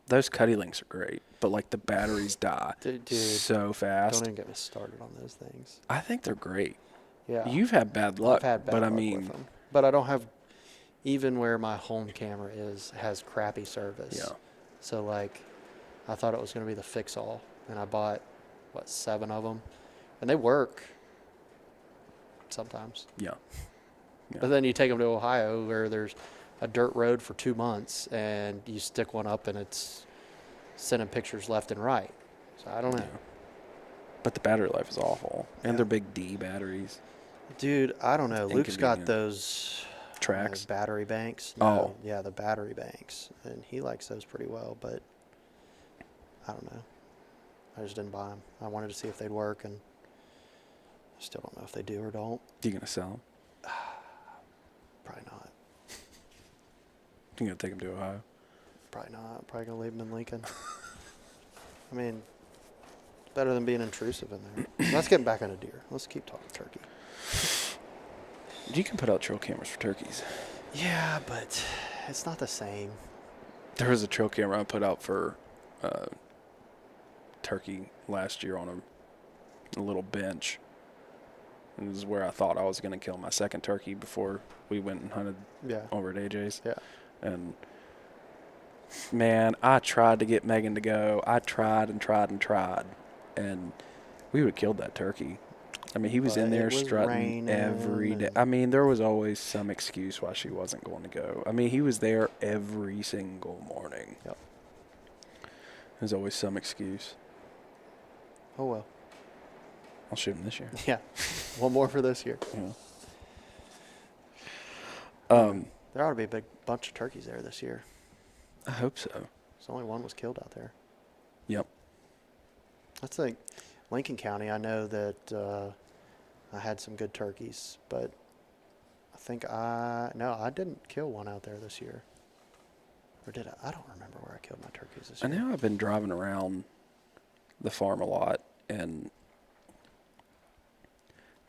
those Cuddy Links are great, but like the batteries die Dude, so fast. Don't even get me started on those things. I think they're great. Yeah. You've had bad luck, I've had bad but luck I mean, with them. But I don't have, even where my home camera has crappy service. yeah, So like, I thought it was going to be the fix-all, and I bought 7 of them, and they work sometimes. yeah. Yeah. But then you take them to Ohio where there's a dirt road for 2 months, and you stick one up and it's sending pictures left and right. So I don't know. Yeah. But the battery life is awful, and Yeah. they're big D batteries. Dude, I don't know. Luke's got Inconvenient. those Tracks. battery banks. Oh. Yeah, the battery banks. And he likes those pretty well, but I don't know. I just didn't buy them. I wanted to see if they'd work, and I still don't know if they do or don't. You gonna sell them? Probably not. You gonna take them to Ohio? Probably not. Probably going to leave them in Lincoln. I mean, it's better than being intrusive in there. Let's get back into deer. Let's keep talking turkey. You can put out trail cameras for turkeys. Yeah, but it's not the same. There was a trail camera I put out for turkey last year on a little bench. And this is where I thought I was going to kill my second turkey before we went and hunted Yeah. over at AJ's. Yeah. And, man, I tried to get Megan to go. I tried and tried and tried. And we would have killed that turkey. I mean, he was But in there it was strutting raining every day. and- I mean, there was always some excuse why she wasn't going to go. I mean, he was there every single morning. Yep. There's always some excuse. Oh, well. I'll shoot him this year. Yeah. One more for this year. Yeah. There ought to be a big bunch of turkeys there this year. I hope so. There's only one was killed out there. Yep. That's like Lincoln County. I know that I had some good turkeys, but I think I didn't kill one out there this year. Or did I? I don't remember where I killed my turkeys this I year. know I've been driving around the farm a lot and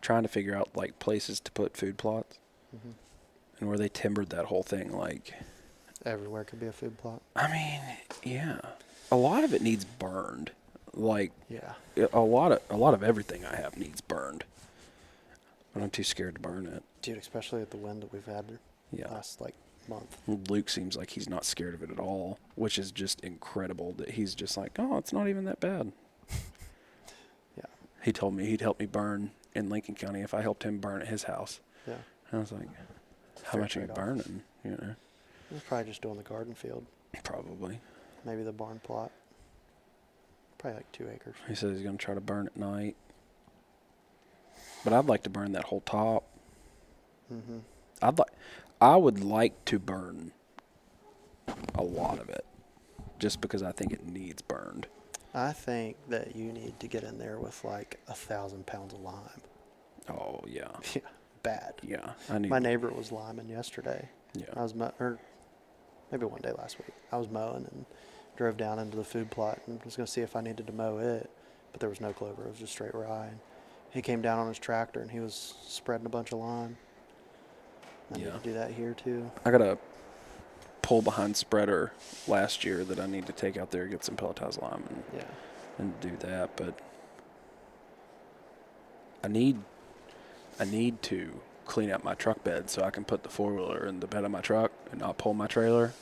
trying to figure out like places to put food plots Mm-hmm. and where they timbered that whole thing. Like, Everywhere could be a food plot. I mean, yeah, a lot of it needs burned. Like, Yeah. a lot of everything I have needs burned, but I'm too scared to burn it. Dude, especially with the wind that we've had Yeah. last month. Luke seems like he's not scared of it at all, which is just incredible that he's just like, oh, it's not even that bad. Yeah. He told me he'd help me burn in Lincoln County if I helped him burn at his house. Yeah. And I was like, how Fair much are you trade-off. burning? You know, He's probably just doing the garden field. probably. Maybe the barn plot. Probably like 2 acres. He says he's going to try to burn at night. But I'd like to burn that whole top. Mm-hmm. I would like to burn a lot of it, just because I think it needs burned. I think that you need to get in there with like 1,000 pounds of lime. Oh yeah, Yeah, bad. yeah. I need. My neighbor was liming yesterday. I Yeah, was or maybe one day last week. I was mowing and drove down into the food plot and was going to see if I needed to mow it, but there was no clover. It was just straight rye. And he came down on his tractor and he was spreading a bunch of lime. I need Yeah. to do that here too. I got a pull behind spreader last year that I need to take out there and get some pelletized lime Yeah. and do that. But I need to clean up my truck bed so I can put the 4-wheeler in the bed of my truck and not pull my trailer.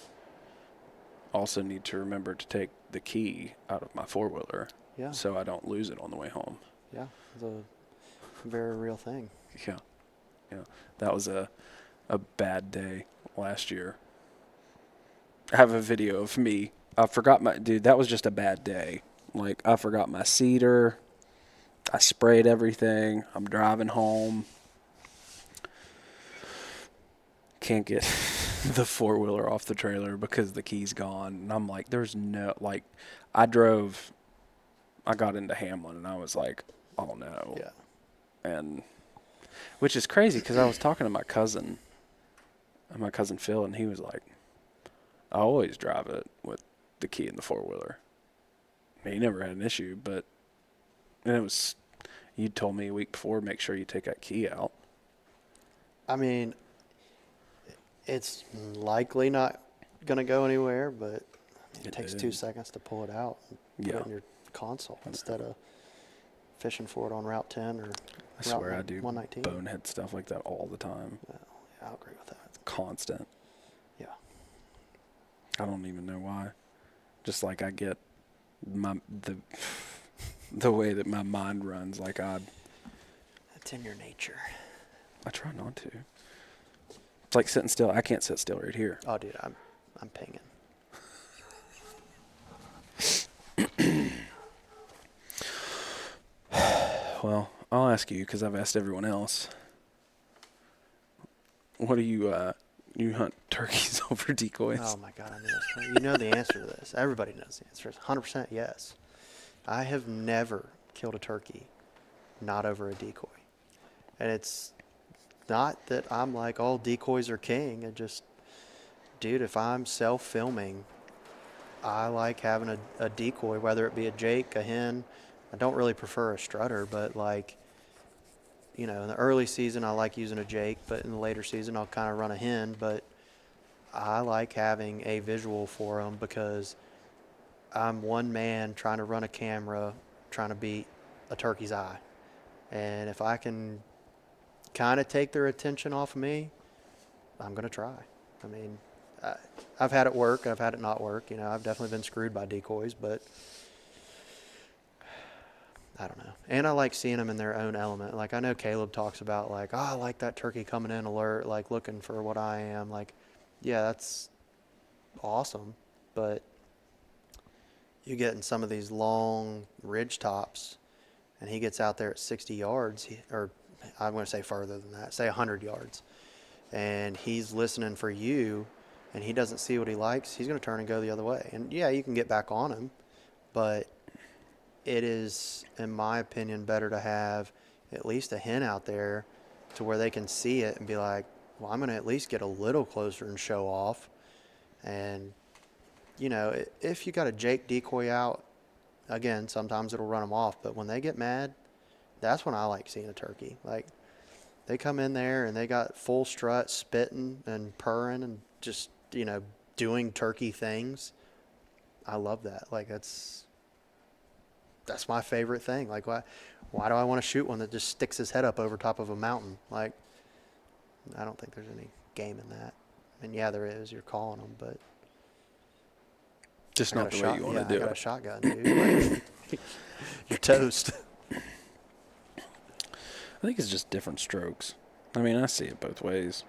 Also need to remember to take the key out of my 4-wheeler Yeah. so I don't lose it on the way home. Yeah. It's a very real thing. Yeah. Yeah. That was a bad day last year. I have a video of me. I forgot that was just a bad day. Like, I forgot my cedar. I sprayed everything. I'm driving home. Can't get the 4-wheeler off the trailer because the key's gone. And I'm like, there's no, like, I got into Hamlin and I was like, oh no. Yeah. And, which is crazy because I was talking to my cousin Phil, and he was like, I always drive it with the key in the 4-wheeler. He never had an issue, but, and it was, you told me a week before, make sure you take that key out. I mean, it's likely not going to go anywhere, but it takes 2 seconds to pull it out and put it in your console instead of fishing for it on Route 10 or I swear Route I do 119. bonehead stuff like that all the time. Yeah, I'll agree with that. It's constant. Yeah. I don't even know why. Just like I get the way that my mind runs, like It's in your nature. I try not to. It's like sitting still. I can't sit still right here. Oh, dude, I'm pinging. Well, I'll ask you because I've asked everyone else. What do you hunt turkeys over decoys? Oh my God, I knew this. You know the answer to this. Everybody knows the answer. It's 100% yes. I have never killed a turkey not over a decoy. And it's not that I'm like, oh, decoys are king. It just, dude, if I'm self-filming, I like having a decoy, whether it be a jake, a hen. I don't really prefer a strutter, but like, you know, in the early season, I like using a jake, but in the later season, I'll kind of run a hen. But I like having a visual for them because I'm one man trying to run a camera, trying to beat a turkey's eye. And if I can kind of take their attention off of me, I'm going to try. I mean, I've had it work, I've had it not work. You know, I've definitely been screwed by decoys, but I don't know. And I like seeing them in their own element. Like, I know Caleb talks about, like, oh, I like that turkey coming in alert, like, looking for what I am. Like, yeah, that's awesome. But you get in some of these long ridge tops, and he gets out there at 60 yards, or I'm going to say further than that, say 100 yards, and he's listening for you, and he doesn't see what he likes, he's going to turn and go the other way. And, yeah, you can get back on him, but it is, in my opinion, better to have at least a hen out there to where they can see it and be like, well, I'm going to at least get a little closer and show off. And, you know, if you got a jake decoy out, again, sometimes it'll run them off. But when they get mad, that's when I like seeing a turkey. Like, they come in there and they got full strut, spitting and purring and just, you know, doing turkey things. I love that. Like, that's my favorite thing. Like, why do I want to shoot one that just sticks his head up over top of a mountain? Like, I don't think there's any game in that. I mean, yeah, there is. You're calling them, but just not the way you want to do I got it. a shotgun, dude. Like, you're toast. I think it's just different strokes. I mean, I see it both ways.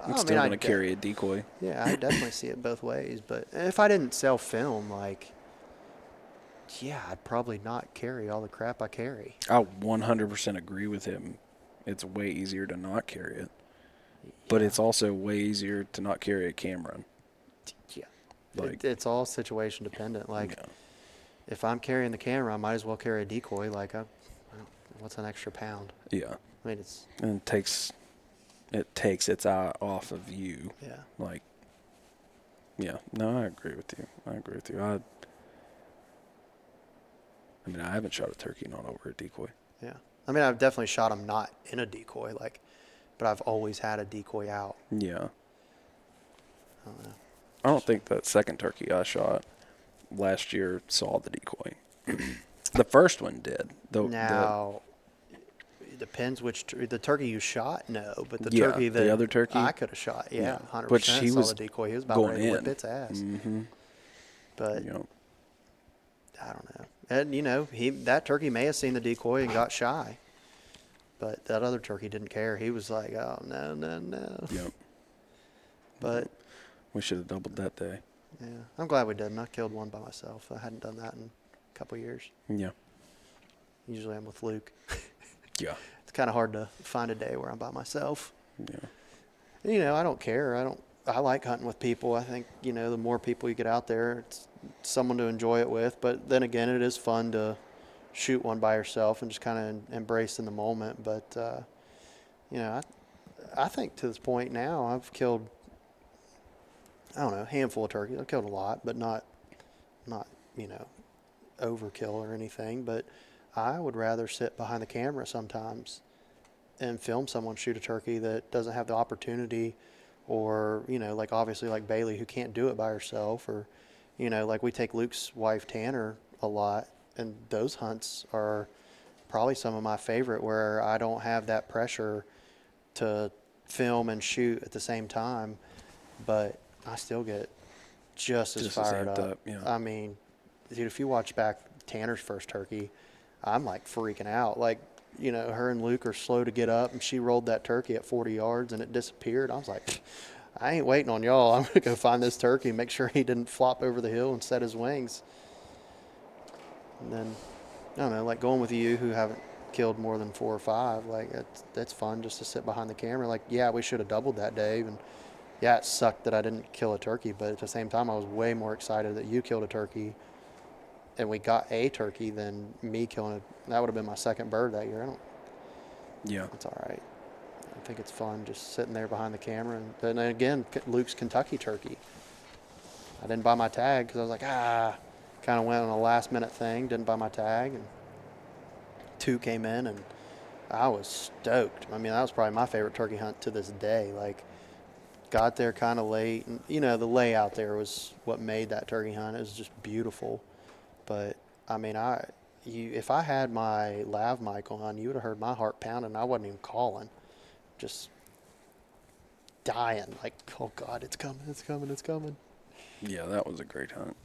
I'm I still mean, going to carry a decoy. Yeah, I definitely see it both ways. But if I didn't self-film, like, yeah, I'd probably not carry all the crap I carry. I 100% agree with him. It's way easier to not carry it. But Yeah. it's also way easier to not carry a Cameron. Yeah. Like, It's all situation dependent. Like, yeah. if I'm carrying the camera, I might as well carry a decoy. Like, what's an extra pound? Yeah. I mean, it's, And it takes its eye off of you. yeah. Like, yeah. No, I agree with you. I mean, I haven't shot a turkey not over a decoy. Yeah. I mean, I've definitely shot them not in a decoy, like, but I've always had a decoy out. Yeah. I don't know. I don't think that second turkey I shot last year saw the decoy. The first one did. Now, It depends the turkey you shot. No, but the Yeah, turkey the that other turkey. I could have shot. Yeah, But 100% she saw was the decoy. He was about going ready to whip in. its ass. Mm-hmm. But You know, I don't know. And that turkey may have seen the decoy and got shy. But that other turkey didn't care. He was like, "Oh no, no, no." yep. But We should have doubled that day. yeah, I'm glad we didn't. I killed one by myself. I hadn't done that in a couple of years. Yeah. Usually I'm with Luke. Yeah. It's kind of hard to find a day where I'm by myself. Yeah. And, I don't care. I like hunting with people. I think, the more people you get out there, it's someone to enjoy it with. But then again, it is fun to shoot one by yourself and just kind of embrace in the moment. But, I think to this point now I've killed, I don't know, a handful of turkeys. I've killed a lot, but not, overkill or anything. But I would rather sit behind the camera sometimes and film someone shoot a turkey that doesn't have the opportunity, or like obviously like Bailey, who can't do it by herself, or like we take Luke's wife Tanner a lot, and those hunts are probably some of my favorite, where I don't have that pressure to film and shoot at the same time, but I still get just as fired up. Yeah. I mean, dude, if you watch back Tanner's first turkey, I'm like freaking out. Like, her and Luke are slow to get up, and she rolled that turkey at 40 yards and it disappeared. I was like, I ain't waiting on y'all. I'm going to go find this turkey and make sure he didn't flop over the hill and set his wings. And then, I don't know, like going with you, who haven't killed more than 4 or 5, like that's fun just to sit behind the camera. Like, yeah, we should have doubled that, Dave. And yeah, it sucked that I didn't kill a turkey, but at the same time, I was way more excited that you killed a turkey and we got a turkey than me killing it. That would have been my second bird that year. Yeah. It's all right. I think it's fun just sitting there behind the camera. And then again, Luke's Kentucky turkey. I didn't buy my tag because I was like, kind of went on a last minute thing, didn't buy my tag, and 2 came in, and I was stoked. I mean, that was probably my favorite turkey hunt to this day. Like, got there kind of late, and the layout there was what made that turkey hunt. It was just beautiful. But I mean, if I had my lav mic on, you would have heard my heart pounding. I wasn't even calling, just dying. Like, oh God, it's coming, it's coming, it's coming. Yeah, that was a great hunt.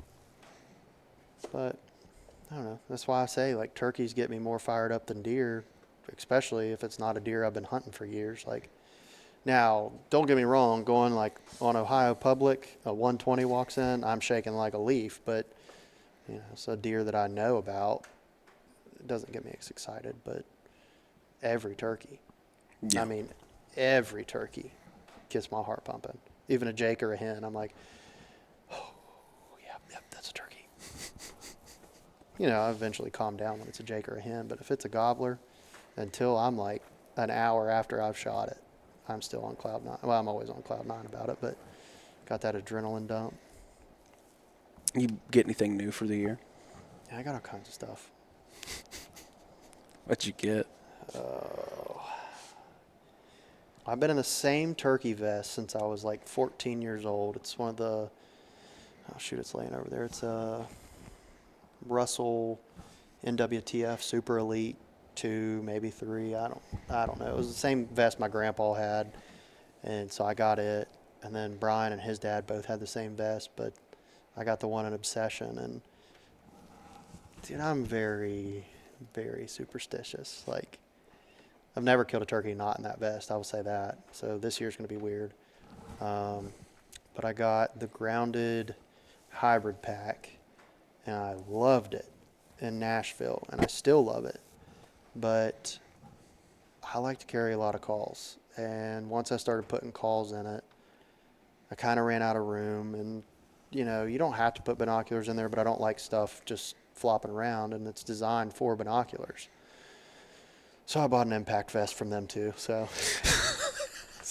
But I don't know. That's why I say, like, turkeys get me more fired up than deer, especially if it's not a deer I've been hunting for years. Like, now, don't get me wrong, going like on Ohio Public, a 120 walks in, I'm shaking like a leaf, but it's a deer that I know about. It doesn't get me as excited, but every turkey, Yeah. I mean, every turkey gets my heart pumping. Even a jake or a hen, I'm like, oh, yep, that's a turkey. I eventually calm down when it's a jake or a hen, but if it's a gobbler, until I'm like an hour after I've shot it, I'm still on cloud 9. Well, I'm always on cloud 9 about it, but got that adrenaline dump. You get anything new for the year? Yeah, I got all kinds of stuff. What'd you get? I've been in the same turkey vest since I was like 14 years old. It's one of the, oh shoot, it's laying over there. It's a Russell NWTF Super Elite 2, maybe 3. I don't know. It was the same vest my grandpa had, and so I got it. And then Brian and his dad both had the same vest, but I got the one in Obsession. And dude, I'm very, very superstitious. Like, I've never killed a turkey not in that vest, I will say that. So this year's going to be weird. But I got the grounded hybrid pack, and I loved it in Nashville, and I still love it. But I like to carry a lot of calls. And once I started putting calls in it, I kind of ran out of room. And, you don't have to put binoculars in there, but I don't like stuff just flopping around, and it's designed for binoculars. So I bought an impact vest from them too. So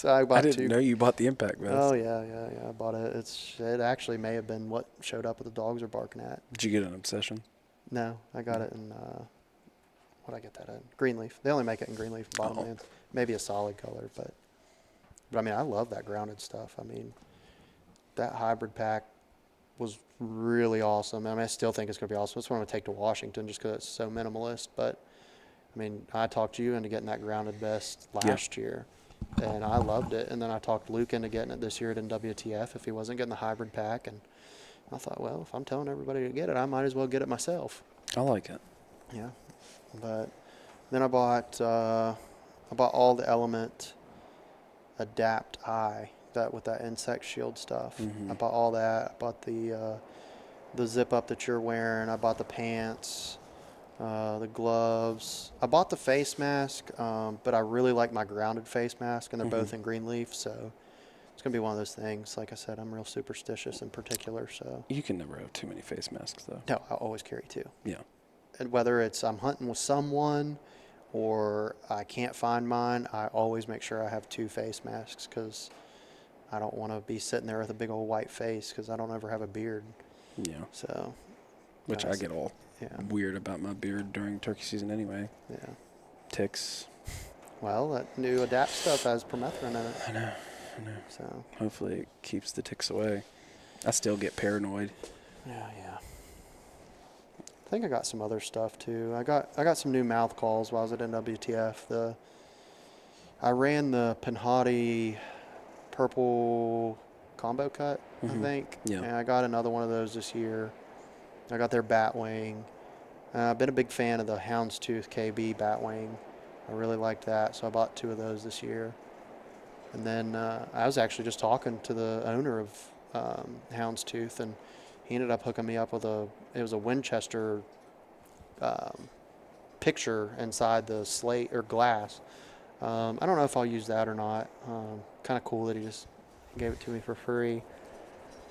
I bought I didn't 2. know you bought the impact vest. Oh yeah. I bought it. It actually may have been what showed up what the dogs are barking at. Did you get an Obsession? No, I got it in what I get that in? Greenleaf. They only make it in Greenleaf bottom end. Maybe a solid color, but I mean, I love that grounded stuff. I mean, that hybrid pack was really awesome. I mean, I still think it's going to be awesome. It's what I'm going to take to Washington just because it's so minimalist. But I mean, I talked you into getting that grounded vest last year, and I loved it. And then I talked Luke into getting it this year at NWTF if he wasn't getting the hybrid pack. And I thought, well, if I'm telling everybody to get it, I might as well get it myself. I like it. Yeah. But then I bought all the Element Adapt Eye, that with that insect shield stuff. Mm-hmm. I bought all that. I bought the zip up that you're wearing. I bought the pants, the gloves. I bought the face mask, but I really like my grounded face mask, and they're both in green leaf, so it's gonna be one of those things. Like I said, I'm real superstitious in particular, so. You can never have too many face masks, though. No, I always carry two. Yeah. And whether it's I'm hunting with someone or I can't find mine, I always make sure I have two face masks because I don't want to be sitting there with a big old white face because I don't ever have a beard. Yeah. So. Which I get all Yeah. weird about my beard during turkey season anyway. Yeah. Ticks. Well, that new Adapt stuff has permethrin in it. I know. So. Hopefully it keeps the ticks away. I still get paranoid. Yeah. I think I got some other stuff too. I got some new mouth calls while I was at NWTF. I ran the Pinhoti purple combo cut, I think. Yeah. And I got another one of those this year. I got their Batwing. I've been a big fan of the Houndstooth KB Batwing. I really liked that, so I bought two of those this year. And then I was actually just talking to the owner of Houndstooth, and he ended up hooking me up with it was a Winchester picture inside the slate or glass. I don't know if I'll use that or not. Kind of cool that he just gave it to me for free.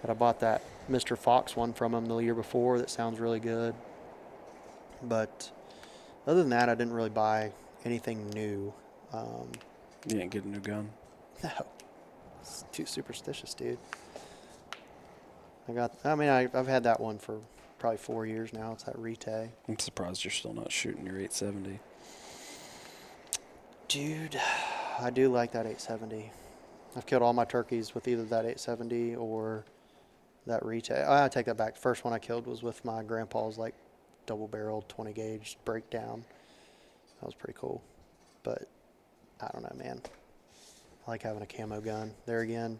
But I bought that Mr. Fox one from him the year before that sounds really good. But other than that, I didn't really buy anything new. You didn't get a new gun? No. It's too superstitious, dude. I've had that one for probably 4 years now. It's that Rite. I'm surprised you're still not shooting your 870. Dude, I do like that 870. I've killed all my turkeys with either that 870 or that Rite. I take that back. The first one I killed was with my grandpa's like double-barreled 20-gauge breakdown. That was pretty cool. But I don't know, man. I like having a camo gun. There again,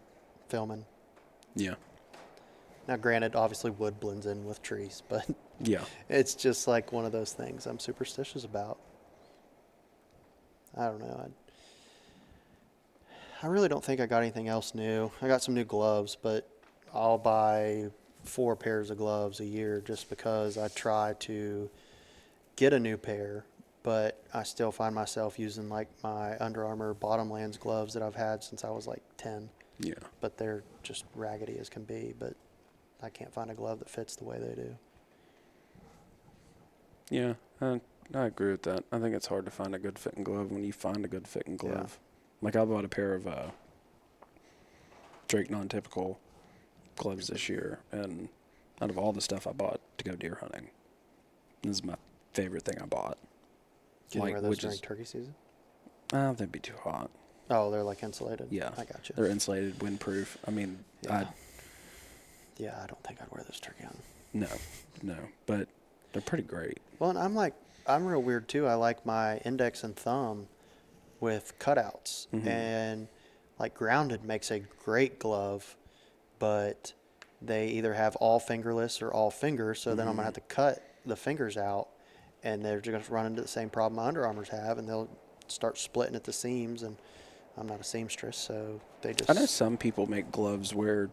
filming. Yeah. Now, granted, obviously wood blends in with trees, but Yeah. it's just like one of those things I'm superstitious about. I don't know. I really don't think I got anything else new. I got some new gloves, but I'll buy 4 pairs of gloves a year just because I try to get a new pair, but I still find myself using like my Under Armour Bottomlands gloves that I've had since I was like 10. Yeah. But they're just raggedy as can be, but I can't find a glove that fits the way they do. Yeah, I agree with that. I think it's hard to find a good fitting glove when you find a good fitting glove. Yeah. Like I bought a pair of Drake non-typical gloves this year, and out of all the stuff I bought to go deer hunting, this is my favorite thing I bought. Can you wear those during turkey season? They'd be too hot. Oh, they're like insulated? Yeah. I got you. They're insulated, windproof. I mean, yeah. I don't think I'd wear those turkey hunting. No, but they're pretty great. Well, and I'm real weird too. I like my index and thumb with cutouts, and like Grounded makes a great glove, but they either have all fingerless or all fingers, so then I'm gonna have to cut the fingers out, and they're just gonna run into the same problem my Under Armours have, and they'll start splitting at the seams, and I'm not a seamstress, so they just. I know some people make gloves where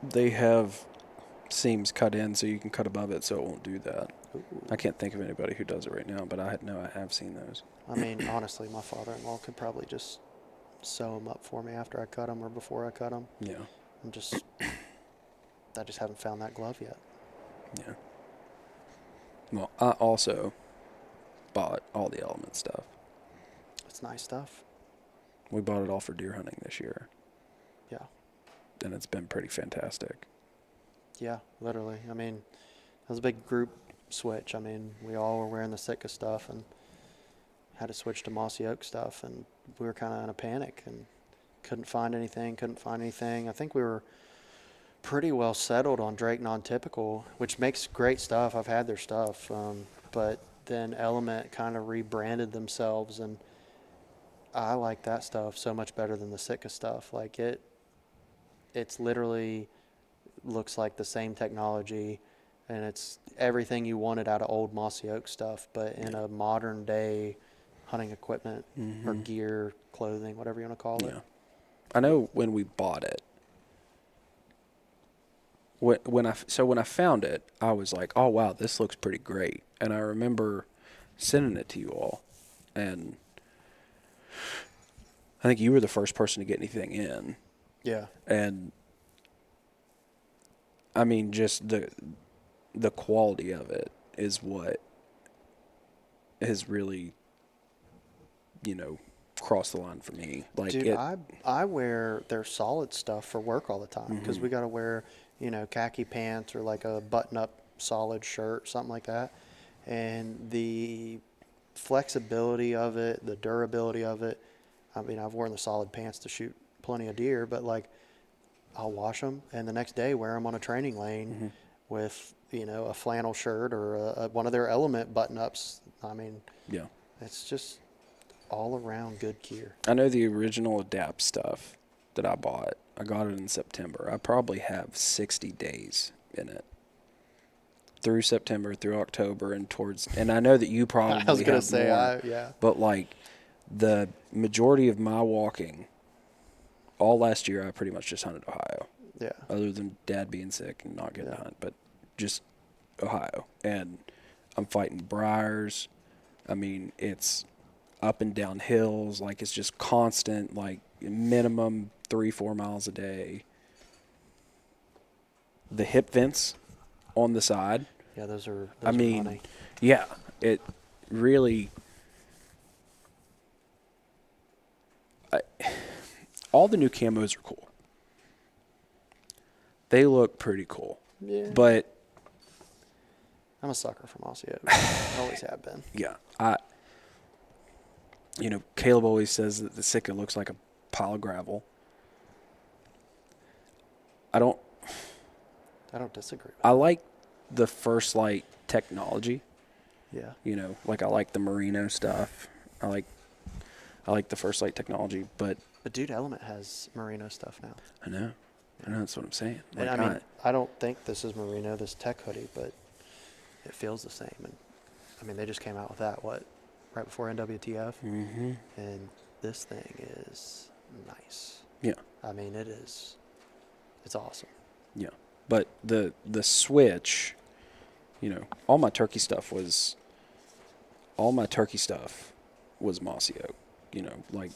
they have seams cut in so you can cut above it so it won't do that. Ooh. I can't think of anybody who does it right now, but I have seen those. I mean, honestly, my father-in-law could probably just sew them up for me after I cut them or before I cut them. Yeah. I just haven't found that glove yet. Yeah. Well, I also bought all the Element stuff. It's nice stuff. We bought it all for deer hunting this year. Yeah. And it's been pretty fantastic. Yeah, literally. I mean, it was a big group switch. I mean, we all were wearing the Sitka stuff and had to switch to Mossy Oak stuff, and we were kind of in a panic and couldn't find anything. I think we were pretty well settled on Drake non-typical, which makes great stuff. I've had their stuff, but then Element kind of rebranded themselves, and I like that stuff so much better than the Sitka stuff. Like it's literally looks like the same technology, and it's everything you wanted out of old Mossy Oak stuff, but in a modern day hunting equipment or gear, clothing, whatever you want to call it. Yeah. I know when we bought it, when I found it, I was like, oh wow, this looks pretty great. And I remember sending it to you all, and I think you were the first person to get anything in. Yeah. And I mean, just the quality of it is what has really, crossed the line for me. Like Dude, it. I wear their solid stuff for work all the time because we got to wear, khaki pants or like a button-up solid shirt, something like that. And the flexibility of it, the durability of it. I mean, I've worn the solid pants to shoot plenty of deer, but like I'll wash them and the next day wear them on a training lane with, a flannel shirt or one of their Element button-ups. I mean, Yeah. it's just all around good gear. I know the original Adapt stuff that I bought. I got it in September. I probably have 60 days in it. Through September, through October, and I know that you probably I was gonna have say, more. yeah. But like the majority of my walking, all last year, I pretty much just hunted Ohio. Yeah. Other than Dad being sick and not getting to hunt, but just Ohio. And I'm fighting briars. I mean, it's up and down hills. Like it's just constant, like minimum 3-4 miles a day. The hip vents on the side. Yeah, those are money. Yeah, it really. All the new camos are cool. They look pretty cool. Yeah. But I'm a sucker for Mossy Oak. I always have been. yeah, Caleb always says that the Sitka looks like a pile of gravel. I don't disagree with I like the First Light technology. Yeah. Like I like the merino stuff. I like the First Light technology, but dude, Element has merino stuff now. I know that's what I'm saying. Like, And I mean, I don't think this is merino, this tech hoodie, but it feels the same. And I mean, they just came out with that right before NWTF, and this thing is nice. Yeah. I mean, it's awesome. Yeah. But the switch, all my turkey stuff was Mossy Oak, like,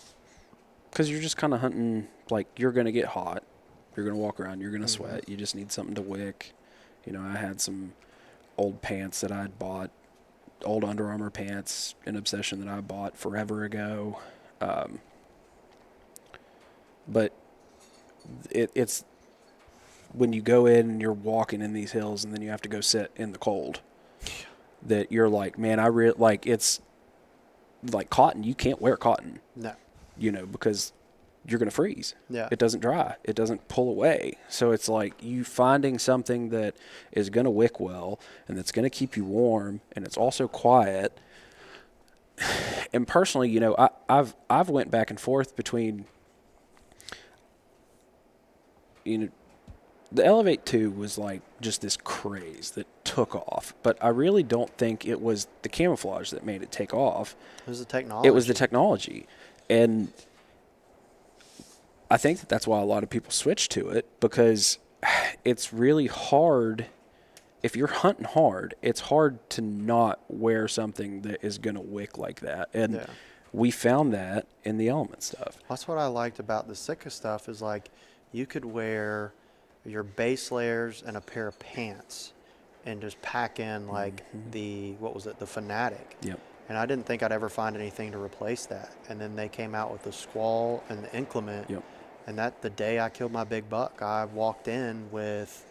because you're just kind of hunting, like, you're going to get hot, you're going to walk around, you're going to sweat, you just need something to wick. I had some old pants that I had bought, old Under Armour pants, an obsession that I bought forever ago. But it's when you go in and you're walking in these hills and then you have to go sit in the cold, that you're like, man, it's like cotton. You can't wear cotton. No. Because you're going to freeze. Yeah. It doesn't dry. It doesn't pull away. So it's like you finding something that is going to wick well and that's going to keep you warm and it's also quiet. And personally, I've went back and forth between, the Elevate 2 was like just this craze that took off, but I really don't think it was the camouflage that made it take off. It was the technology. It was the technology. And I think that's why a lot of people switch to it, because it's really hard. If you're hunting hard, it's hard to not wear something that is going to wick like that. And we found that in the Element stuff. That's what I liked about the Sitka stuff is like you could wear your base layers and a pair of pants and just pack in like the Fanatic. Yep. And I didn't think I'd ever find anything to replace that. And then they came out with the Squall and the Inclement. Yep. And the day I killed my big buck, I walked in with,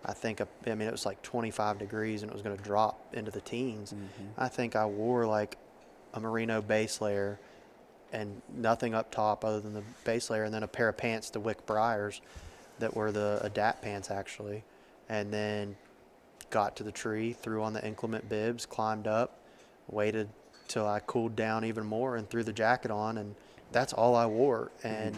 it was like 25 degrees and it was going to drop into the teens. I think I wore like a merino base layer and nothing up top other than the base layer, and then a pair of pants to wick briars that were the Adapt pants actually. And then got to the tree, threw on the Inclement bibs, climbed up, waited till I cooled down even more and threw the jacket on, and that's all I wore. And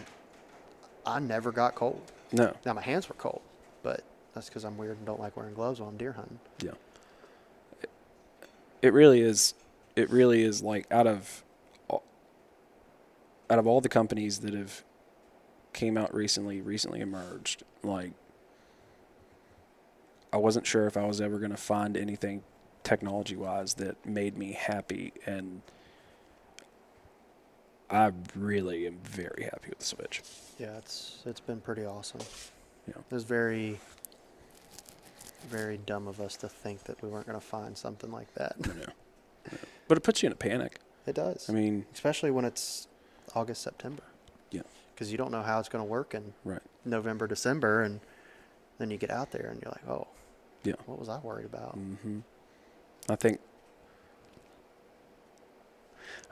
I never got cold. No. Now my hands were cold, but that's because I'm weird and don't like wearing gloves while I'm deer hunting. Yeah. It really is. It really is like out of all the companies that have came out recently emerged, like I wasn't sure if I was ever going to find anything technology-wise that made me happy, and I really am very happy with the Switch. Yeah, it's been pretty awesome. Yeah. It was very, very dumb of us to think that we weren't going to find something like that. I know. But it puts you in a panic. It does. I mean, especially when it's August, September. Yeah. Because you don't know how it's going to work in right. November, December, and then you get out there and you're like, oh, yeah, what was I worried about? Mm-hmm. I think,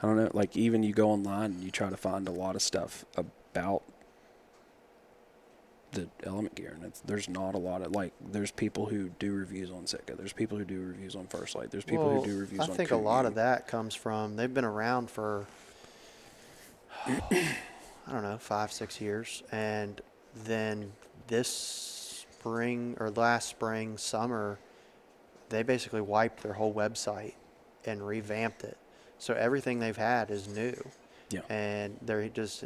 I don't know, like even you go online and you try to find a lot of stuff about the element gear, and there's not a lot of, like, there's people who do reviews on Sitka, there's people who do reviews on First Light, there's people who do reviews on I think a lot of that comes from, they've been around for, I don't know, 5-6 years, and then this spring or last spring, summer, they basically wiped their whole website and revamped it. So everything they've had is new. Yeah. And they just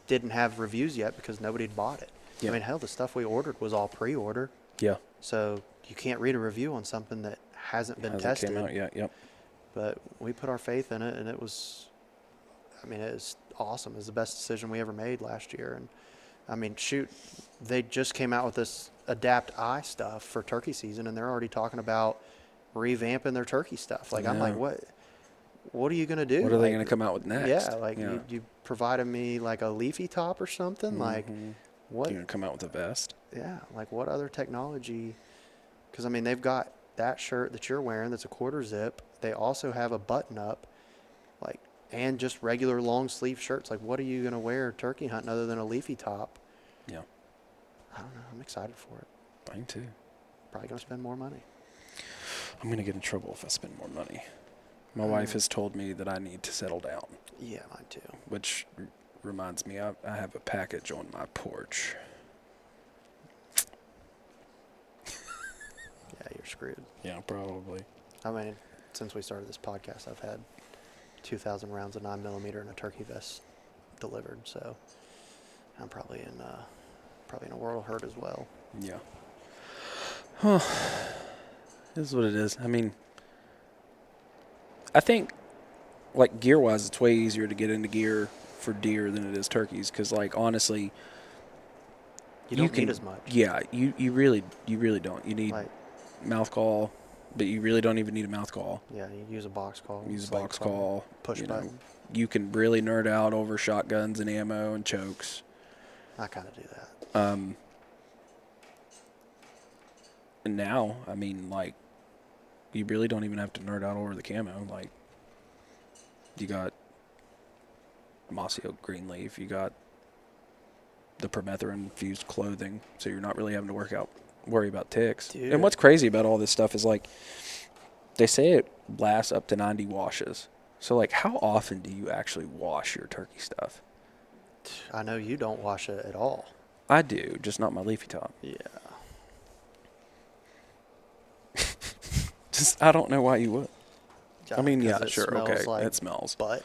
didn't have reviews yet because nobody had bought it. Yeah. I mean, hell, the stuff we ordered was all pre-order. Yeah. So you can't read a review on something that hasn't been tested. Came out yet. Yep. But we put our faith in it, and it was, I mean, it was awesome. It was the best decision we ever made last year. And I mean, shoot, they just came out with this Adapt Eye stuff for turkey season, and they're already talking about revamping their turkey stuff. Like, I'm like, what are you going to do? What are they going to come out with next? Yeah, like you provided me like a leafy top or something. Mm-hmm. Like, what? You're going to come out with a vest? Yeah, like what other technology? Because, I mean, they've got that shirt that you're wearing that's a quarter zip. They also have a button up, like, and just regular long sleeve shirts. Like, what are you going to wear turkey hunting other than a leafy top? Yeah. I don't know. I'm excited for it. Mine too. Probably going to spend more money. I'm going to get in trouble if I spend more money. My wife has told me that I need to settle down. Yeah, mine too. Which reminds me, I have a package on my porch. Yeah, you're screwed. Yeah, probably. I mean, since we started this podcast, I've had 2,000 rounds of 9mm and a turkey vest delivered, so I'm probably in a world of hurt as well. Yeah. Well, this is what it is. I mean, I think, like, gear-wise, it's way easier to get into gear for deer than it is turkeys, because, like, honestly, you don't need as much. Yeah, you really don't. You need mouth call, but you really don't even need a mouth call. Yeah, you use a box call. Use a box call. Push button. You can really nerd out over shotguns and ammo and chokes. I kind of do that. And now, I mean, like, you really don't even have to nerd out over the camo. Like, you got mossy oak green leaf. You got the permethrin-infused clothing, so you're not really having to worry about ticks. Dude. And what's crazy about all this stuff is, like, they say it lasts up to 90 washes. So, like, how often do you actually wash your turkey stuff? I know you don't wash it at all. I do, just not my leafy top. Yeah. I don't know why you would. Yeah, I mean, yeah, sure, okay, like it smells. But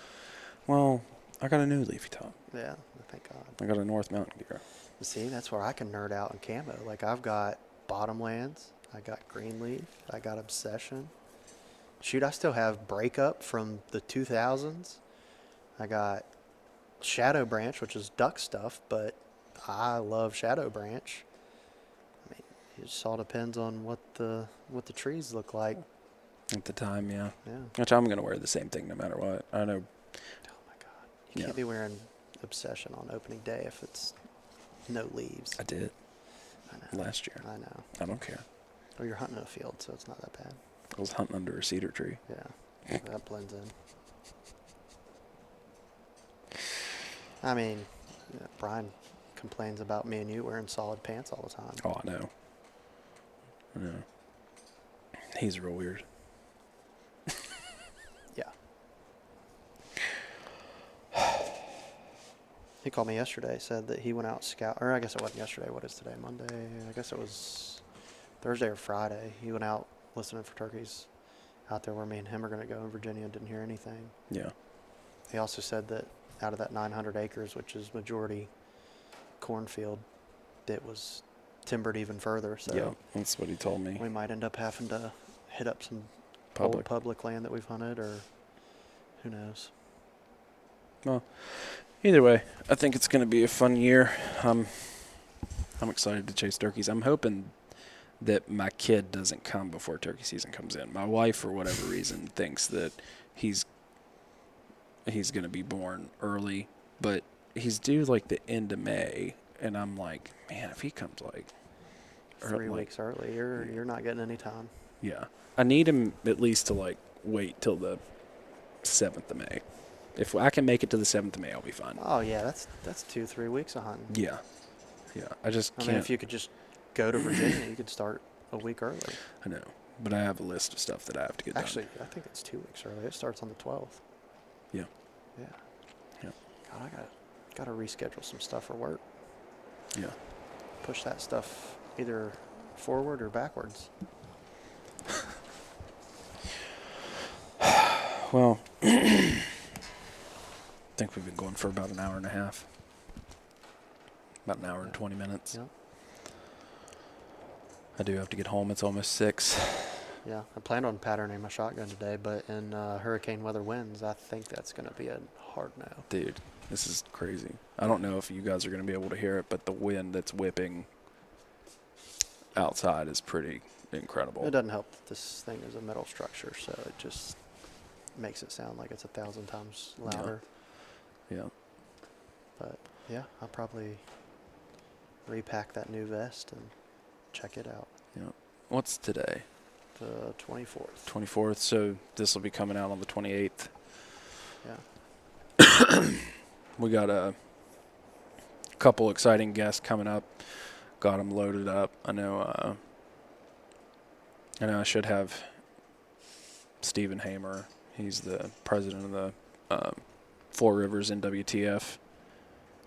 well, I got a new leafy top. Yeah, thank God. I got a North Mountain gear. See, that's where I can nerd out in camo. Like, I've got Bottomlands, I got Greenleaf, I got Obsession. Shoot, I still have Breakup from the 2000s. I got Shadow Branch, which is duck stuff, but I love Shadow Branch. I mean, it just all depends on what the trees look like. At the time, yeah. Yeah. Which I'm going to wear the same thing no matter what. I know. Oh, my God. You can't be wearing Obsession on opening day if it's no leaves. I did. I know. Last year. I know. I don't care. Well, you're hunting in a field, so it's not that bad. I was hunting under a cedar tree. Yeah. That blends in. I mean, Brian complains about me and you wearing solid pants all the time. Oh, I know. I know. He's real weird. Yeah. He called me yesterday, said that he went out scout, or I guess it wasn't yesterday. What is today? Monday? I guess it was Thursday or Friday. He went out listening for turkeys out there where me and him are going to go in Virginia and didn't hear anything. Yeah. He also said that out of that 900 acres, which is majority cornfield, it was timbered even further. So Yeah, that's what he told me. we might end up having to hit up some Public. old public land that we've hunted, or who knows. Well, either way, I think it's going to be a fun year. I'm excited to chase turkeys. I'm hoping that my kid doesn't come before turkey season comes in. My wife, for whatever reason, thinks that he's going to be born early, but he's due like the end of May, and I'm like, man, if he comes like 3 weeks early, you're not getting any time. Yeah, I need him at least to like wait till the 7th of May. If I can make it to the 7th of May, I'll be fine. Oh yeah, that's 2-3 weeks of hunting. Yeah. I just can't. I mean, if you could just go to Virginia, you could start a week early. I know, but I have a list of stuff that I have to get Actually, done. I think it's 2 weeks early. It starts on the 12th. Yeah. Yeah. Yeah. God, I gotta reschedule some stuff for work. Yeah. Push that stuff either forward or backwards. Well, I think we've been going for about an hour and a half. About an hour and 20 minutes. Yeah. I do have to get home. It's almost 6. Yeah. I planned on patterning my shotgun today, but in hurricane weather winds, I think that's going to be a hard no. Dude, this is crazy. I don't know if you guys are going to be able to hear it, but the wind that's whipping outside is pretty incredible. It doesn't help that this thing is a metal structure, so it just makes it sound like it's 1,000 times louder. Yeah. But yeah, I'll probably repack that new vest and check it out. Yeah. What's today? The 24th. 24th. So this will be coming out on the 28th. Yeah. We got a couple exciting guests coming up. Got them loaded up. I know I should have Stephen Hamer. He's the president of the Four Rivers NWTF,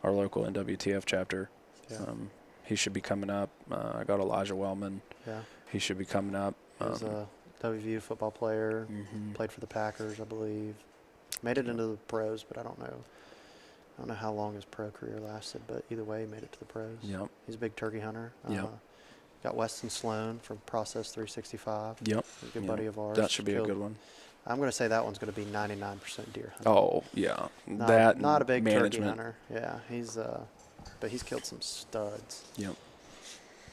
our local NWTF chapter. Yeah. He should be coming up. I got Elijah Wellman. Yeah. He should be coming up. He's a WVU football player. Mhm. Played for the Packers, I believe. Made it into the pros, but I don't know how long his pro career lasted, but either way, he made it to the pros. Yep. He's a big turkey hunter. Yep. Got Weston Sloan from Process 365. Yep. He's a good buddy of ours. That should be a good one. I'm going to say that one's going to be 99% deer hunting. Oh, yeah. Not a big management. turkey hunter. Yeah, but he's killed some studs. Yep.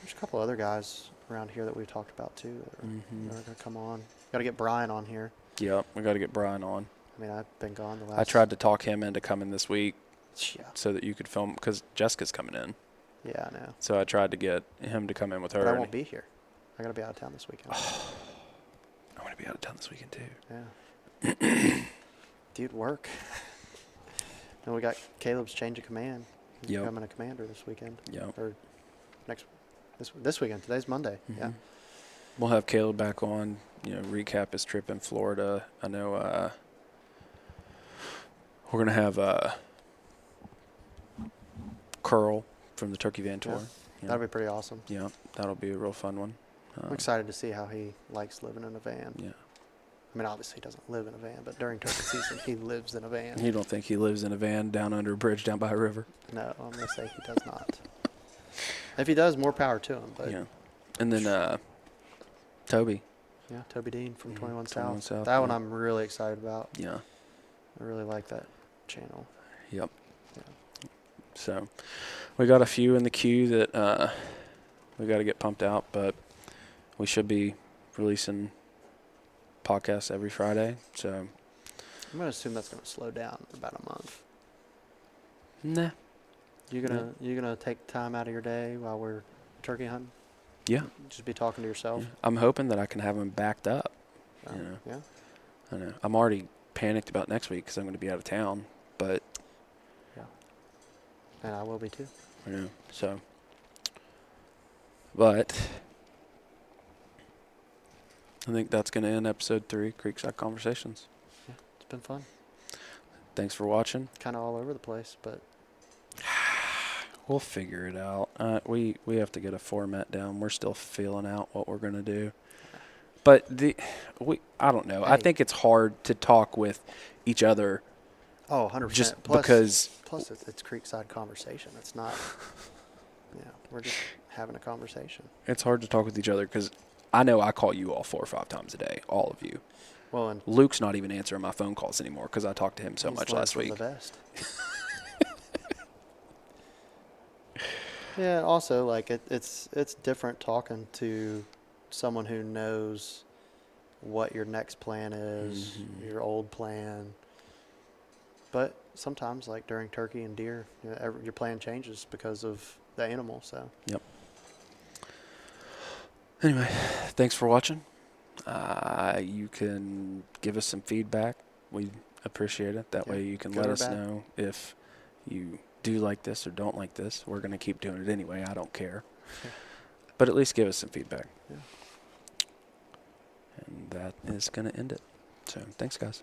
There's a couple other guys around here that we've talked about too that are Mhm. going to come on. Got to get Brian on here. Yep. We got to get Brian on. I mean, I've been gone the last. I tried to talk him into coming this week Yeah. so that you could film because Jessica's coming in. Yeah, I know. So I tried to get him to come in with her. But I and won't be here. I got to be out of town this weekend. I'm going to be out of town this weekend too. Yeah. Dude, work. And we got Caleb's change of command. He's Yep. becoming a commander this weekend. Yep. Or this weekend. Today's Monday. Yeah. Mhm. We'll have Caleb back on, recap his trip in Florida. I know we're going to have Curl from the Turkey Van Tour. Yeah. That'll be pretty awesome. Yeah, that'll be a real fun one. I'm excited to see how he likes living in a van. Yeah. I mean, obviously he doesn't live in a van, but during turkey season he lives in a van. You don't think he lives in a van down under a bridge down by a river? No, I'm going to say he does not. If he does, more power to him. But Yeah. And then Toby. yeah, Toby Dean from 21 21 South. South, That one yeah. I'm really excited about. Yeah. I really like that channel. Yep. Yeah. So we got a few in the queue that we got to get pumped out, but we should be releasing podcasts every Friday. So I'm going to assume that's going to slow down in about a month. nah. You gonna take time out of your day while we're turkey hunting? Yeah. Just be talking to yourself. Yeah. I'm hoping that I can have them backed up. Yeah. Yeah. I know. I'm already panicked about next week because I'm going to be out of town, but Yeah. And I will be too. I know. So, but I think that's going to end episode 3, Creekside Conversations. Yeah. It's been fun. Thanks for watching. Kind of all over the place, but We'll figure it out. We have to get a format down. We're still feeling out what we're gonna do. But I don't know. I Hey. think it's hard to talk with each other Oh, 100%. just Plus, because plus it's Creekside Conversation. It's not, we're just having a conversation. it's hard to talk with each other because I know I call you all 4 or 5 times a day, all of you. Well, and Luke's not even answering my phone calls anymore because I talked to him so he's much learned last from week. the best. Yeah, also, like, it's different talking to someone who knows what your next plan is, your old plan. But sometimes, like during turkey and deer, your plan changes because of the animal. So. Yep. Anyway, thanks for watching. You can give us some feedback. We appreciate it. That way you can Good let or us bad. know if you do like this or don't like this. We're going to keep doing it anyway. I don't care. Yeah. But at least give us some feedback. Yeah. And that is going to end it. So thanks, guys.